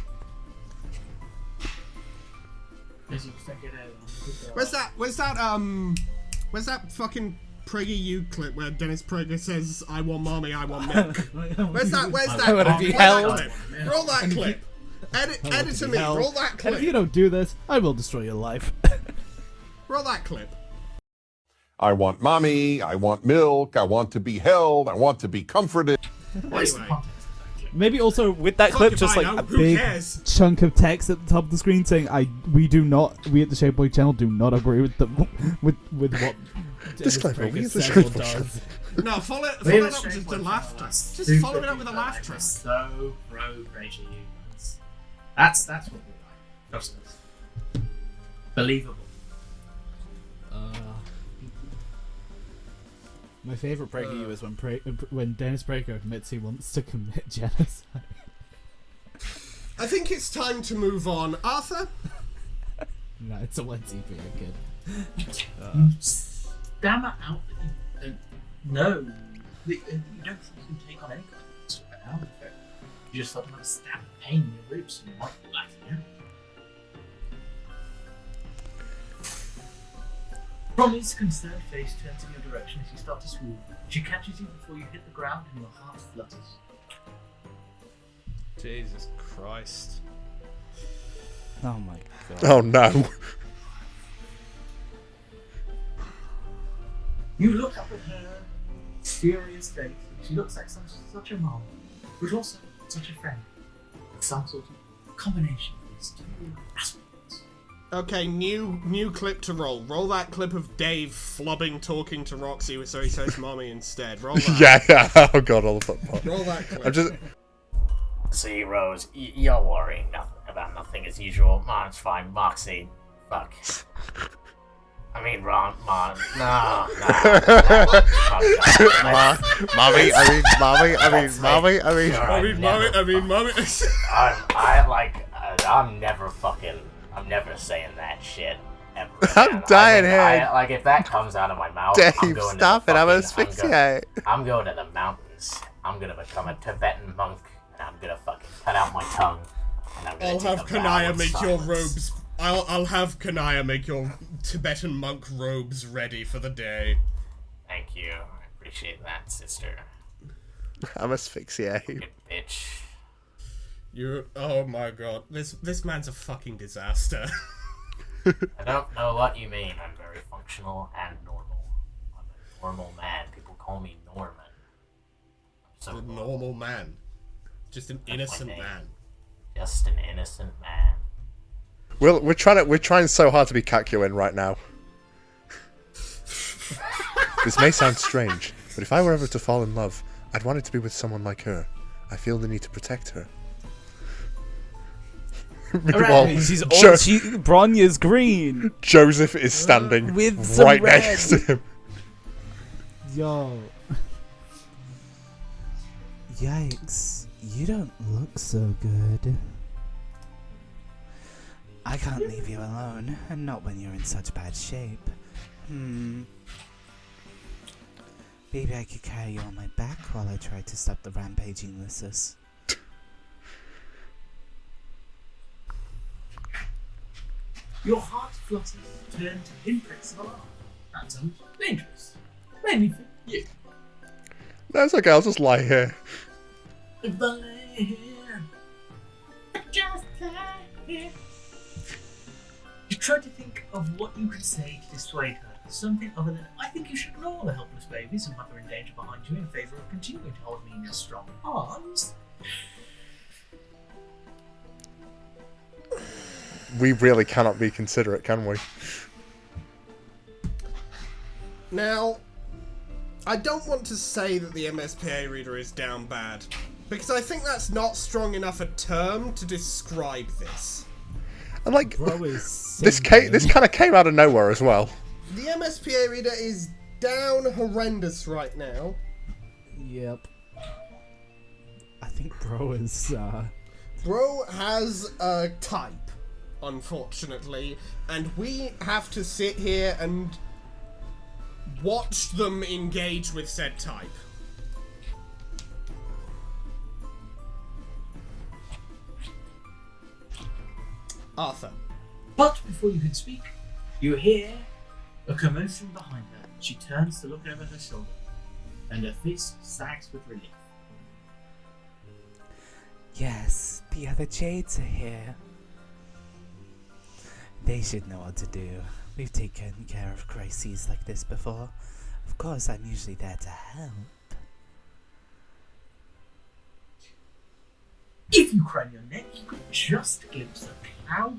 As you just don't get out of Where's that fucking Prager U clip where Dennis Prager says, I want mommy, I want milk? Where's that I wanna be held. clip? Roll that clip. Editor me, roll that And if you clip. don't do this, I will destroy your life. Roll that clip. I want mommy, I want milk, I want to be held, I want to be comforted. What's the Anyway. context of that clip? Maybe also with that Fuck clip, if just I like know, a who big cares? chunk of text at the top of the screen saying, we at the Shape Boy channel do not agree with the with what Disclaimer, Dennis we Prager at the says Shape or Boy channel. does. No, follow it We're up the with the Shape Boy laughter. channel. That's Just super follow it up with a duper laugh like, track. we're So pro Fraser, you guys. That's what we like. Trust us. Believable. My favorite PragerU is when Dennis Prager admits he wants to commit genocide. I think it's time to move on. Arthur? No, it's a 1 TP, I'm kidding. You stammer out that you don't know. You don't think you can take on any confidence right now. You just felt another stab of pain in your ribs and you might be backing out. From his concerned face turns in your direction as you start to swoon. She catches you before you hit the ground and your heart flutters. Jesus Christ. Oh my god. Oh no. You look up at her furious face. She looks like such a mom, but also such a friend. Some sort of combination of these two aspects. Okay, new clip to roll. Roll that clip of Dave flubbing talking to Roxy, so he says mommy instead. Roll that. Yeah. Oh god, all the football. Roll that clip. I'm just. See, Rose, you're worrying about nothing as usual. Mom's fine. Moxie, fuck. I mean, Ron, Mom, no. Mommy, mommy. I'm never saying that shit. Ever I'm again. dying I, here. if that comes out of my mouth, Dave, I'm going stop to it. the I'm fucking- asphyxiate. I'm going to the mountains. I'm gonna become a Tibetan monk, and I'm gonna fucking cut out my tongue. And I'm gonna I'll take have a vow Kanaya of make your silence. robes. I'll have Kanaya make your Tibetan monk robes ready for the day. Thank you. I appreciate that, sister. I'm asphyxiate. Good bitch. Oh my god, this man's a fucking disaster. I don't know what you mean. I'm very functional and normal. I'm a normal man. People call me Norman. I'm so A normal man, just an innocent name. man. Just an innocent man. Well, we're trying so hard to be Kakuin right now. This may sound strange, but if I were ever to fall in love, I'd want it to be with someone like her. I feel the need to protect her. Meanwhile, She's Jo- Bronya's green. Joseph is standing With some right red. next to him. Yo. Yikes, you don't look so good. I can't leave you alone, and not when you're in such bad shape. Maybe I could carry you on my back while I try to stop the rampaging Lysis. Your heart flutters, turn to pinpricks of alarm. That sounds dangerous. Mainly for you. That's okay, I'll just lie here. If I lay here, just lie here. You try to think of what you could say to dissuade her. Something other than, I think you should ignore the helpless babies and mother in danger behind you in favour of continuing to hold me in your strong arms. We really cannot be considerate, can we? Now, I don't want to say that the MSPA reader is down bad, because I think that's not strong enough a term to describe this. And like, Bro is this kind of came out of nowhere as well. The MSPA reader is down horrendous right now. Yep. I think Bro is Bro has a type, unfortunately, and we have to sit here and watch them engage with said type. Arthur. But before you can speak, you hear a commotion behind her. She turns to look over her shoulder, and her face sags with relief. Yes, the other Jades are here. They should know what to do. We've taken care of crises like this before. Of course, I'm usually there to help. If you crane your neck, you could just glimpse a cloud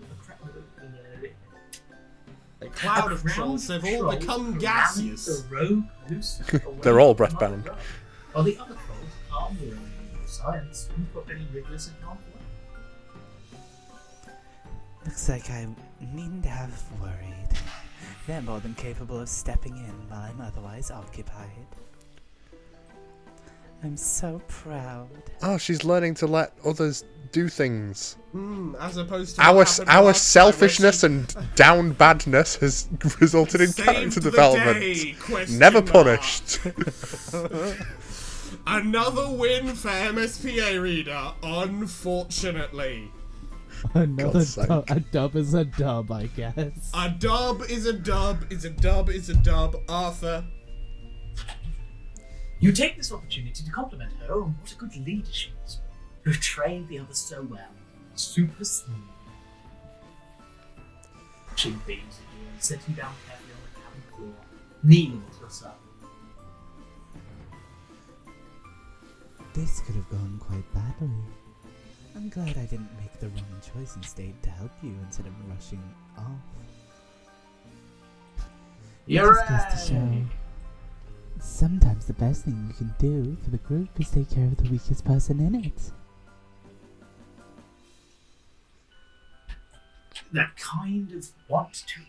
A cloud of trolls. They've all become gaseous. The rogue loose They're all breath-bound. While the other trolls calmly remain in silence and put any wrigglers in harm's way. Looks like I needn't have worried. They're more than capable of stepping in while I'm otherwise occupied. I'm so proud. Oh, she's learning to let others do things. As opposed to Our what happened last selfishness time and down badness has resulted in Saved character the development. day, question Never mark. punished. Another win for MSPA Reader, unfortunately. Another God's sake. a dub is a dub, I guess. A dub is a dub, is a dub is a dub. Arthur. You take this opportunity to compliment her on what a good leader she is. You have trained the others so well. Super smooth. She beams at you and sets you down carefully on the cabin floor, kneeling at your side. This could have gone quite badly. I'm glad I didn't make the wrong choice and stayed to help you instead of rushing off. You're It just goes to show, sometimes the best thing you can do for the group is take care of the weakest person in it. That kind of want to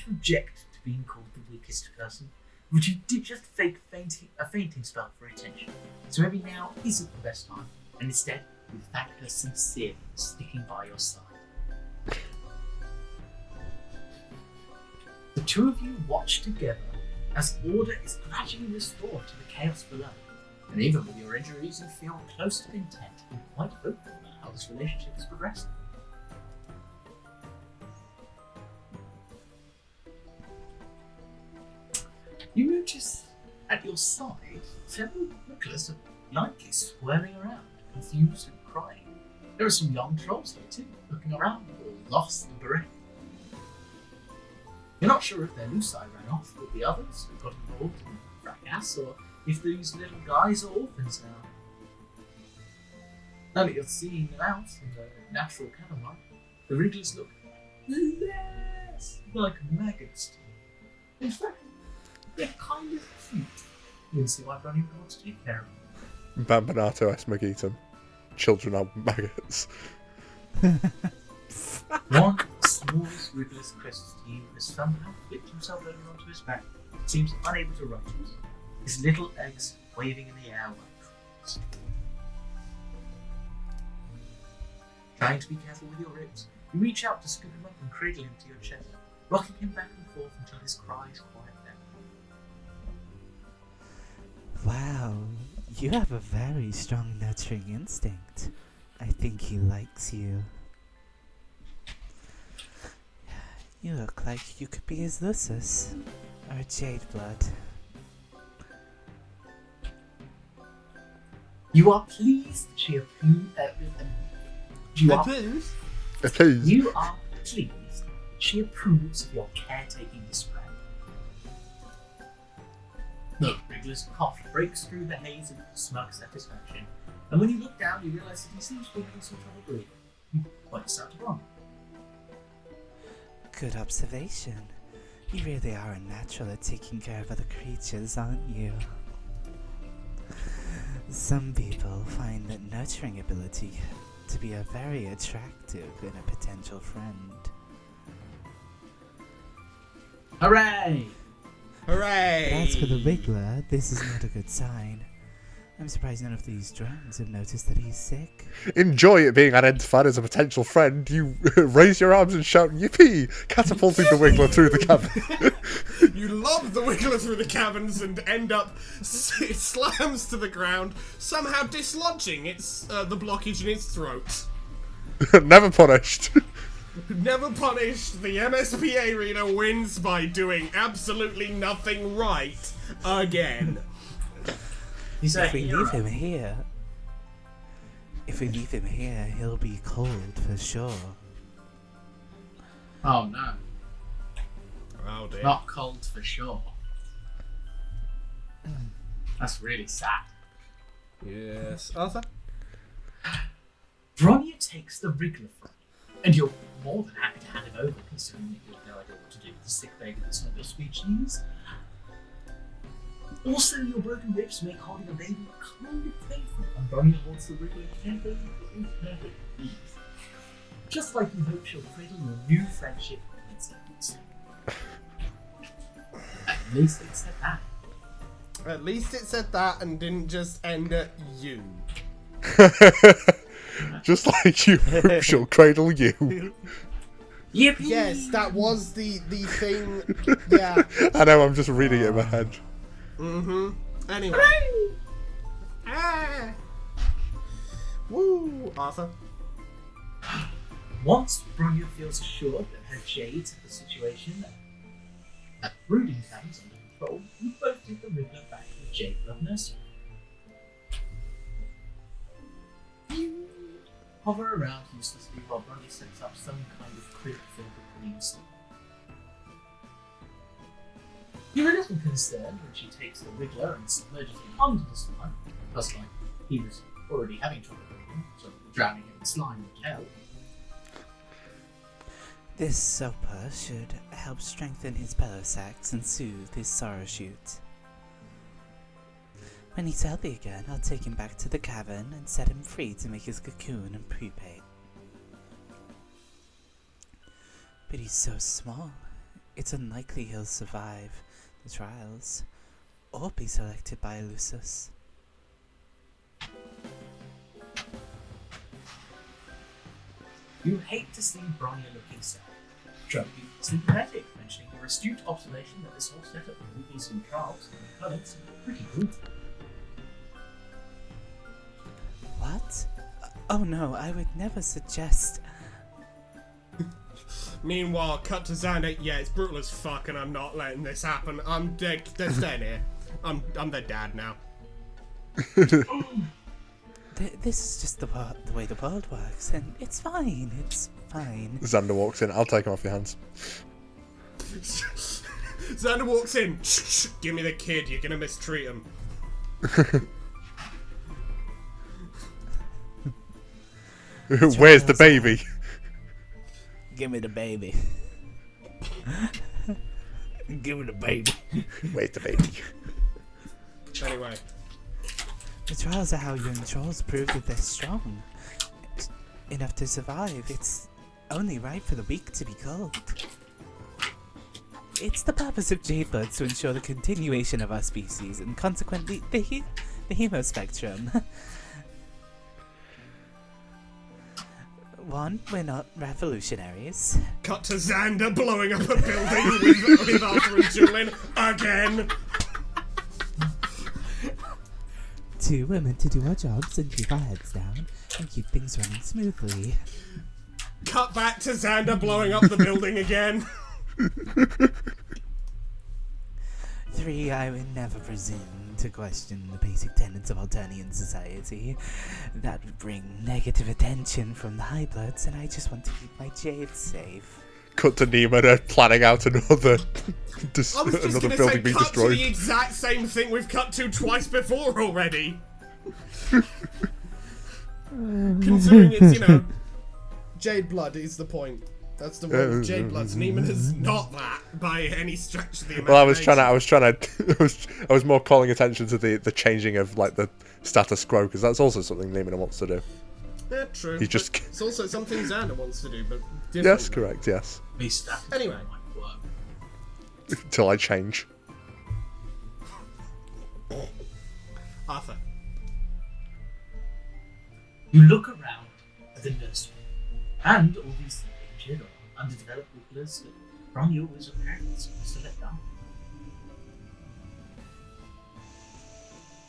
object to being called the weakest person, but you did just fake a fainting spell for attention. So maybe now isn't the best time, and instead you thank her sincerely for sticking by your side. The two of you watch together as order is gradually restored to the chaos below, and even with your injuries, you feel close to content and quite hopeful about how this relationship is progressing. You notice at your side several wigglers are lightly swirling around, confused and crying. There are some young trolls here too, looking around, all lost and bereft. You're not sure if their Lucii ran off with the others who got involved in the fracas, or if these little guys are orphans now. Now that you're seeing them out in the natural candlelight, the wrigglers look less like maggots. In fact, they're kind of cute. You can see why Brownie wants to take care of them. Bambinato Esmagetum. Children are maggots. One of the smallest wrigglers closest to you has somehow flipped himself over onto his back. Seems unable to rise. His little legs waving in the air like claws. Trying to be careful with your ribs, you reach out to scoop him up and cradle him to your chest, rocking him back and forth until his cries quiet down. Wow, you have a very strong nurturing instinct. I think he likes you. You look like you could be his Lucis, or Jade Blood. You are pleased she approves. You are Please. pleased she approves of your caretaking display. The wriggler's cough breaks through the haze of smug satisfaction, and when you look down, you realise that he seems to be having some trouble breathing. He points out to Ron. Good observation. You really are a natural at taking care of other creatures, aren't you? Some people find that nurturing ability to be a very attractive in a potential friend. Hooray! Hooray! As for the Wriggler, this is not a good sign. I'm surprised none of these drones have noticed that he's sick. Enjoy it being identified as a potential friend. You raise your arms and shout, yippee! Catapulting the Wiggler through the cabin. You lob the Wiggler through the cabins and end up, it slams to the ground, somehow dislodging its the blockage in its throat. Never punished. Never punished, the MSPA reader wins by doing absolutely nothing right again. If we leave him here, he'll be cold for sure. Oh no. Oh dear. Not cold for sure. That's really sad. Yes. Arthur? Bronya takes the Wriggler from you, and you're more than happy to hand him over, considering that you have no idea what to do with the sick baby that's not your species. Also, your broken ribs make holding a baby kind of painful, and Bronya holds the Wriggler carefully with perfect ease. Just like you hope she'll cradle your new friendship in its arms. At least it said that. At least it said that and didn't just end at you. Just like you, she'll cradle you. Yippee! Yes, that was the thing. Yeah. I know, I'm just reading it in my head. Mm-hmm. Anyway. Ah. Woo, Arthur. Once Bronya feels assured that her Jade's at the situation at brooding times under control, you both take the Wriggler back to the Jade Love Nursery. You hover around uselessly while Bronya sets up some kind of crib filled with green stuff. You're a little concerned when she takes the Wriggler and submerges him under the slime, plus like he was already having trouble breathing, so drowning him in slime would help. This soaper should help strengthen his bellow sacs and soothe his sorrow shoot. When he's healthy again, I'll take him back to the cavern and set him free to make his cocoon and pupate. But he's so small, it's unlikely he'll survive the trials, or be selected by Lucis. You hate to see Bronya looking sad. Trying to be sympathetic, mentioning your astute observation that this whole setup of movies and trials and mechanics is pretty brutal. What? Oh no, I would never suggest. Meanwhile, cut to Xander. Yeah, it's brutal as fuck, and I'm not letting this happen. They're staying here. I'm their dad now. This is just the way the world works, and it's fine. It's fine. Xander walks in. I'll take him off your hands. Xander walks in. Shh, give me the kid. You're gonna mistreat him. Where's the baby? Give me the baby. Give me the baby. Where's the baby? Anyway. The trials are how young trolls prove that they're strong enough to survive. It's only right for the weak to be culled. It's the purpose of Jade Bloods to ensure the continuation of our species and consequently the hemo spectrum. One, we're not revolutionaries. Cut to Xander blowing up a building with Arthur and Julian again. Two, we're meant to do our jobs and keep our heads down and keep things running smoothly. Cut back to Xander blowing up the building again. Three, I would never presume to question the basic tenets of Alternian society. That would bring negative attention from the High Bloods, and I just want to keep my Jade safe. Cut to Nima planning out another I was just another gonna building say, being cut destroyed. to the exact same thing we've cut to twice before already. Considering it's, Jade Blood is the point. That's the word, Jade Bloods. Neiman is not that by any stretch of the imagination. Well, I was more calling attention to the changing of like the status quo because that's also something Neiman wants to do. Yeah, true. He just. It's also something Xander wants to do, but differently. Yes, correct. Yes. Me status Anyway. might work. Till I change. Arthur. You look around at the nursery and all these injured or underdeveloped wigglers that Bronya was apparently supposed to let down.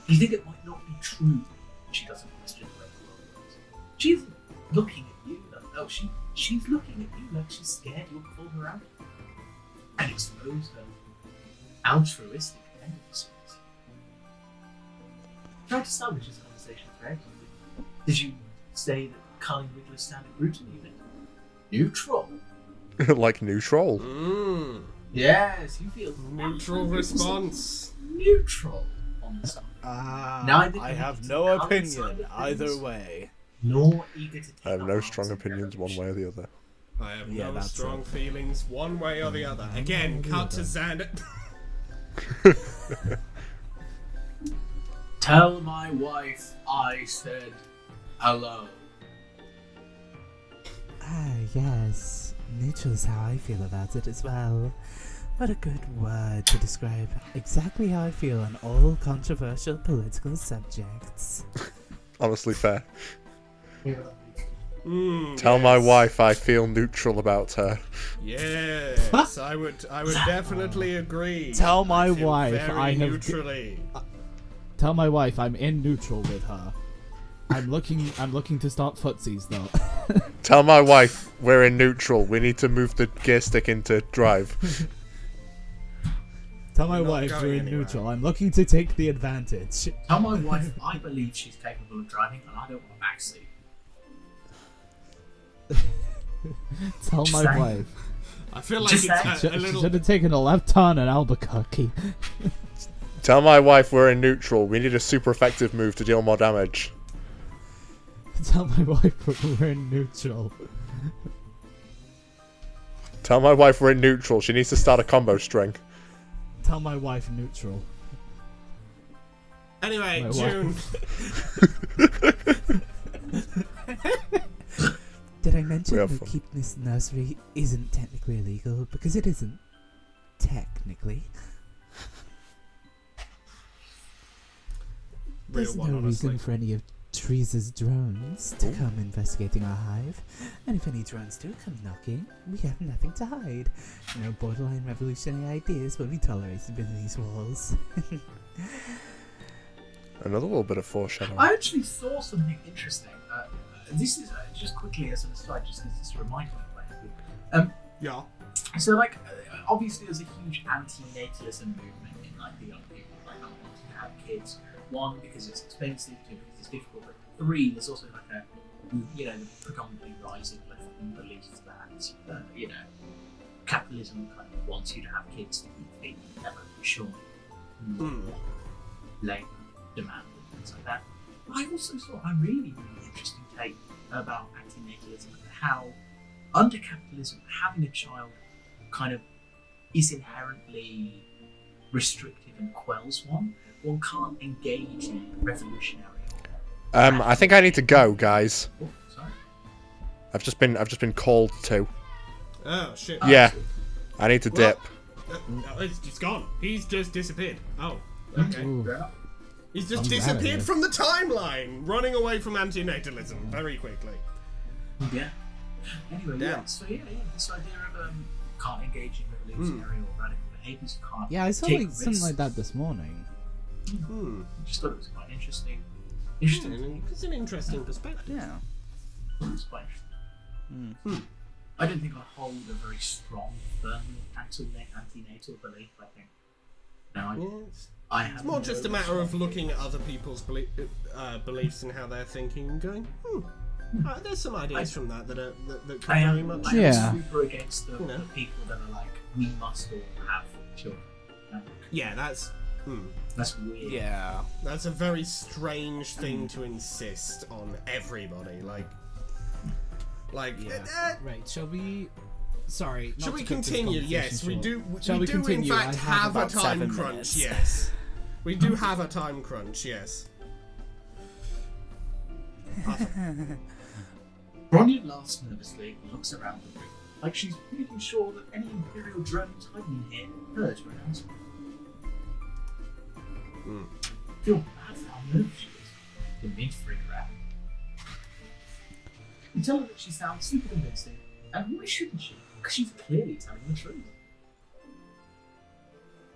You think it might not be true that she doesn't question the way the world works. She's looking at you like, she's looking at you like she's scared you'll pull her out and expose her altruistic tendencies. Try to establish this conversation thread. Did you say that culling wigglers sounded rude to you then? Neutral. Like neutral. Yes, you feel Neutral 100% response. Neutral on this. Neither I can have be no outside opinion of either things, way. nor eager to take I have up no arms strong in opinions one way or the other. I have Yeah, no that's strong it. feelings one way or the other. Again, cut to Xander. Tell my wife I said hello. Ah, yes. Neutral is how I feel about it as well. What a good word to describe exactly how I feel on all controversial political subjects. Honestly fair. Yes. Tell my wife I feel neutral about her. Yes, I would definitely agree. Tell my I feel wife very I have- neutrally. Tell my wife I'm in neutral with her. I'm looking to start footsies though. Tell my wife we're in neutral. We need to move the gear stick into drive. Tell my We're not wife going we're in anywhere. neutral. I'm looking to take the advantage. Tell my wife I believe she's capable of driving and I don't want a backseat. Tell my Saying. wife. I feel like Just it's She a little. should have taken a left turn in Albuquerque. Tell my wife we're in neutral. We need a super effective move to deal more damage. Tell my wife we're in neutral. Tell my wife we're in neutral. She needs to start a combo string. Tell my wife neutral. Anyway, My June. Did I mention We have that fun. keeping this nursery isn't technically illegal? Because it isn't. Technically. Real There's one, no honestly. reason for any of Teresa's drones to come investigating our hive. And if any drones do come knocking, we have nothing to hide. No borderline revolutionary ideas will be tolerated within these walls. Another little bit of foreshadowing. I actually saw something interesting. This is just quickly as an aside, just because this reminded me of it. Yeah. So, like, obviously, there's a huge anti-natalism movement in like the young people, like not wanting to have kids. One, because it's expensive. Two, because it's difficult. But three, there's also like a, the predominantly rising left-wing belief that capitalism kind of wants you to have kids to keep things never sure. Labour demand and things like that. I also saw a really interesting take about anti-natalism and how under capitalism having a child kind of is inherently restrictive and quells one. One can't engage in revolutionary. I think I need to go, guys. Oh, sorry. I've just been called to. Oh shit. Yeah. I need to Well, dip. No, it's gone. He's just disappeared. Oh, okay. Ooh. Fair enough. He's just I'm outta disappeared here. from the timeline, running away from antinatalism very quickly. Yeah. Anyway, Damn. yeah. So yeah, this idea of can't engage in revolutionary or radical behaviours. You can't. Yeah, I saw take like something like risks. that this morning. I just thought it was quite interesting. It's an interesting perspective. Yeah. It's quite interesting. I don't think I hold a very strong, firm anti-natal belief. I think. No, Yes. I have It's more no just a matter of strong- looking at other people's beliefs and how they're thinking and going, there's some ideas from that that could I very am, much. I am Yeah. super against the know. people that are like, we must all have children. Yeah, that's That's weird. Yeah. that's a very strange thing to insist on everybody. Right. Shall we? Sorry. Should we continue? Yes, we do. Shall we do continue? in I fact have have a about time 7 crunch. minutes. Yes, we do have a time crunch. Yes. Bronya laughs nervously and looks around the room, like she's making sure that any Imperial drones hiding in here heard her announcement. Feel bad for how nervous she is. Didn't mean to freak her out. You tell her that she sounds super convincing, and why shouldn't she? Because she's clearly telling the truth.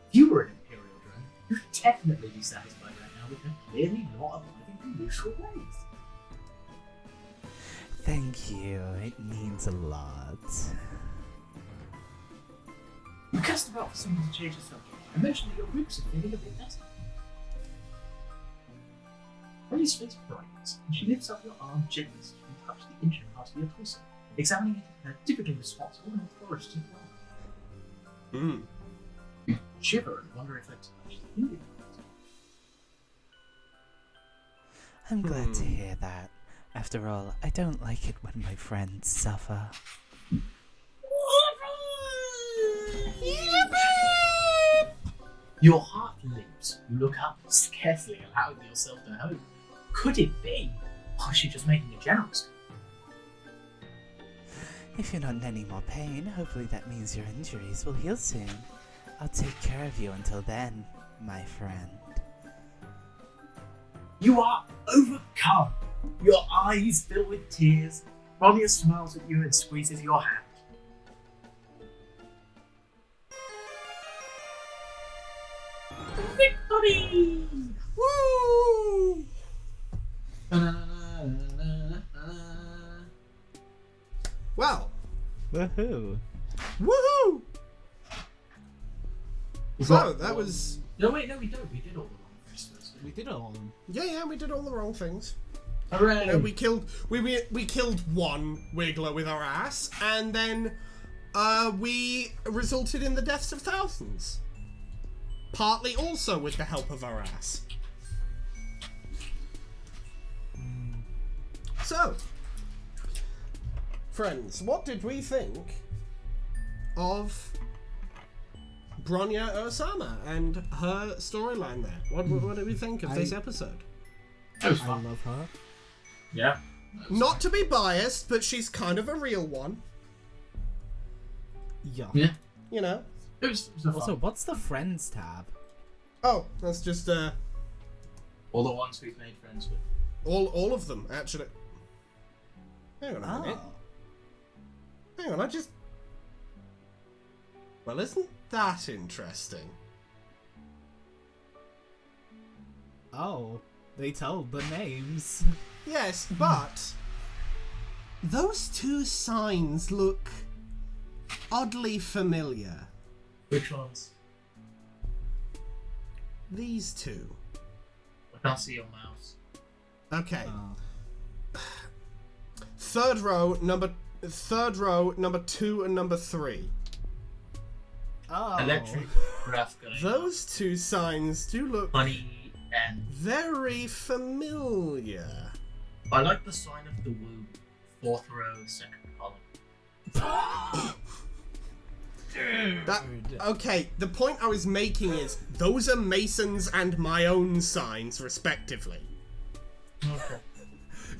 If you were an Imperial drone, you'd definitely be satisfied right now with her clearly not abiding by neutral ways. Thank you. It means a lot. You cast about for someone to change the subject. I mentioned that your ribs are feeling a bit better. Ronnie's face brightens, and she lifts up your arm gently so you can touch the injured part of your torso. examining it in a typically responsible and authoritative way. Hmm. You shiver and wonder if that's actually needed. I'm glad to hear that. After all, I don't like it when my friends suffer. Your heart leaps. You look up, scarcely allowing yourself to hope. Could it be? Or was she just making a generous claim? If you're not in any more pain, hopefully that means your injuries will heal soon. I'll take care of you until then, my friend. You are overcome. Your eyes fill with tears. Ronia smiles at you and squeezes your hand. Victory! Woo! Well, Woohoo! woohoo! So that was No, wait, no, we don't. We did all the wrong things first. We did all of them. yeah. We did all the wrong things. Hooray! You know, we killed one Wiggler with our ass, and then we resulted in the deaths of thousands. Partly also with the help of our ass. So, friends, what did we think of Bronya Osama and her storyline there? What did we think of this episode? That was I fun. love her. Yeah. Not to be biased, but she's kind of a real one, Yeah. Yeah. you know? It was a Also, fun. what's the friends tab? Oh, that's just All the ones we've made friends with. all of them actually. Hang on a Oh. minute. Hang on, well, isn't that interesting? Oh, they tell the names. Yes, but those two signs look oddly familiar. Which ones? These two. I can't see your mouse. Okay. Oh. Third row, number 2 and number 3. Oh. Electric graph going. Those two signs do look Honey and very familiar. I like the sign of the womb. 4th row, 2nd column. That, okay, the point I was making is those are Mason's and my own signs, respectively. Okay.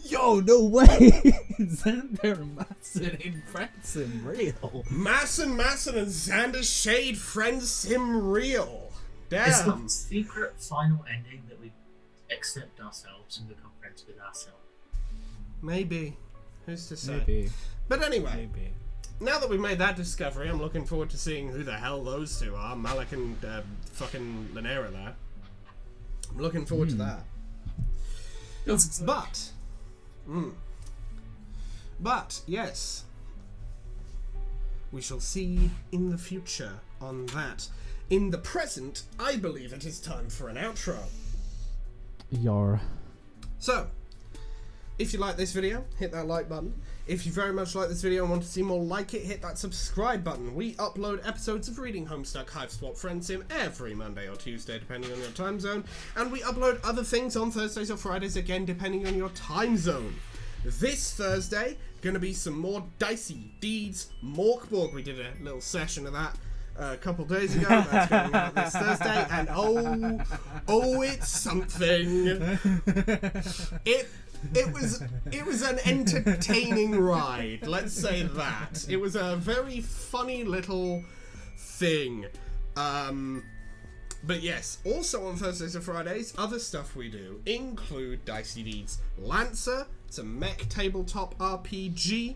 Yo, no way! Xander, Matson, and Friendsim real. Masson, and Xander Shade Friendsim real. It's Damn. the secret final ending that we accept ourselves and become friends with ourselves. Maybe. Who's to say? Maybe. But anyway, Maybe. now that we've made that discovery, I'm looking forward to seeing who the hell those two are. Malik and fucking Lanera there. I'm looking forward to that. But, yes. We shall see in the future on that. In the present, I believe it is time for an outro. Yar. So, if you like this video, hit that like button. If you very much like this video and want to see more like it, hit that subscribe button. We upload episodes of Reading Homestuck, Hiveswap Friendsim every Monday or Tuesday, depending on your time zone. And we upload other things on Thursdays or Fridays, again, depending on your time zone. This Thursday, gonna be some more Dicey Deeds Morkborg. We did a little session of that a couple days ago. That's coming out this Thursday. And oh, it's something. It was an entertaining ride, let's say that. It was a very funny little thing. But yes, also on Thursdays and Fridays, other stuff we do include Dicey Deeds Lancer. It's a mech tabletop RPG.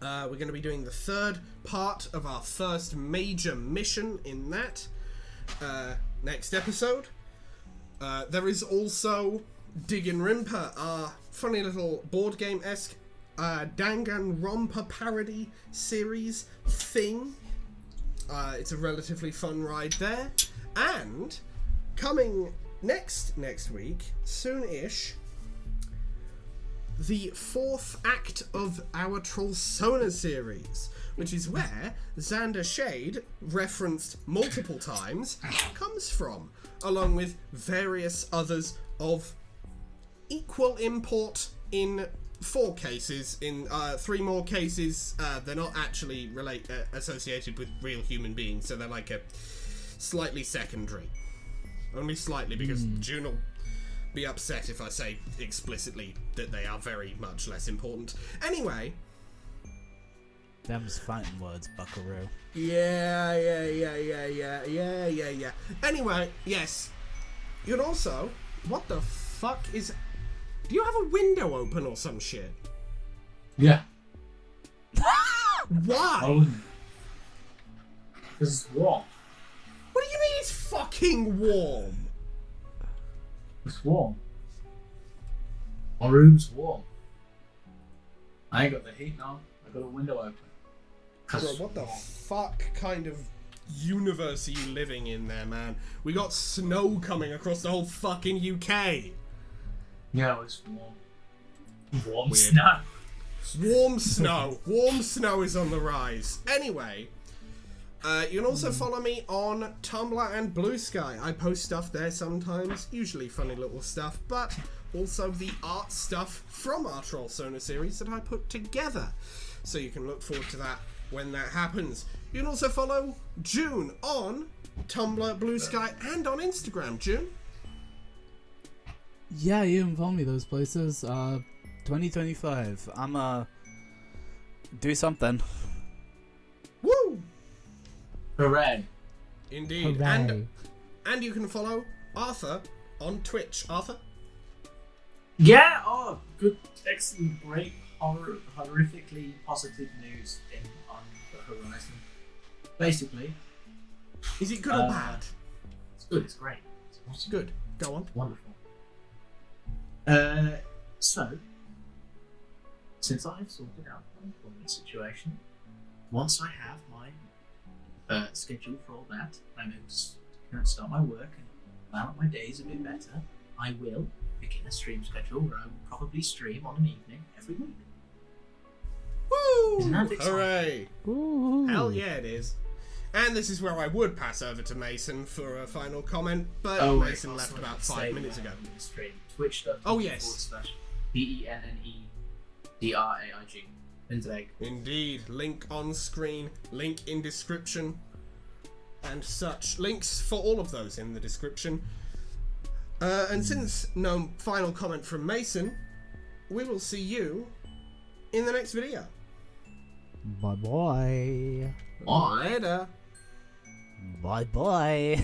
We're going to be doing the third part of our first major mission in that next episode. There is also Diggin'Rimper, our funny little board game-esque Danganronpa parody series thing. It's a relatively fun ride there. And coming next week, soon-ish, the 4th act of our Trollsona series, which is where Xander Shade, referenced multiple times, comes from, along with various others of equal import in 4 cases. In 3 more cases, they're not actually associated with real human beings, so they're like a slightly secondary. Only slightly, because June will be upset if I say explicitly that they are very much less important. Anyway. Them's fighting words, buckaroo. Yeah. Anyway, yes. You can also... What the fuck is... Do you have a window open or some shit? Yeah. Why? Oh. Because it's warm. What do you mean it's fucking warm? It's warm. My room's warm. I ain't got the heat on. I got a window open. Bro, what the fuck kind of universe are you living in there, man? We got snow coming across the whole fucking UK. Yeah, it's warm. Warm Weird. snow. Warm snow. Warm snow is on the rise. Anyway, you can also follow me on Tumblr and Blue Sky. I post stuff there sometimes, usually funny little stuff, but also the art stuff from our Trollsona series that I put together. So you can look forward to that when that happens. You can also follow June on Tumblr, Blue Sky, and on Instagram. June? Yeah, you can follow me those places. 2025. I'm do something. Woo! Hooray. Indeed. Hooray. And you can follow Arthur on Twitch. Arthur? Yeah, oh, good, excellent, great, horrifically positive news on the horizon. Basically. Is it good or bad? It's good, it's great. It's awesome. Good. Go on. Wonderful. So, since I have sorted out my employment situation, once I have my schedule for all that, I'm able to start my work and plan out my days a bit better, I will begin a stream schedule where I will probably stream on an evening every week. Woo! Isn't that exciting? Hooray! Ooh. Hell yeah, it is. And this is where I would pass over to Mason for a final comment, but Mason left about 5 minutes ago. Stream twitch.tv Oh, yes. BENNEDRAIG. Interleg. Indeed. Link on screen, link in description, and such. Links for all of those in the description. And since no final comment from Mason, we will see you in the next video. Bye bye. Later. Bye bye.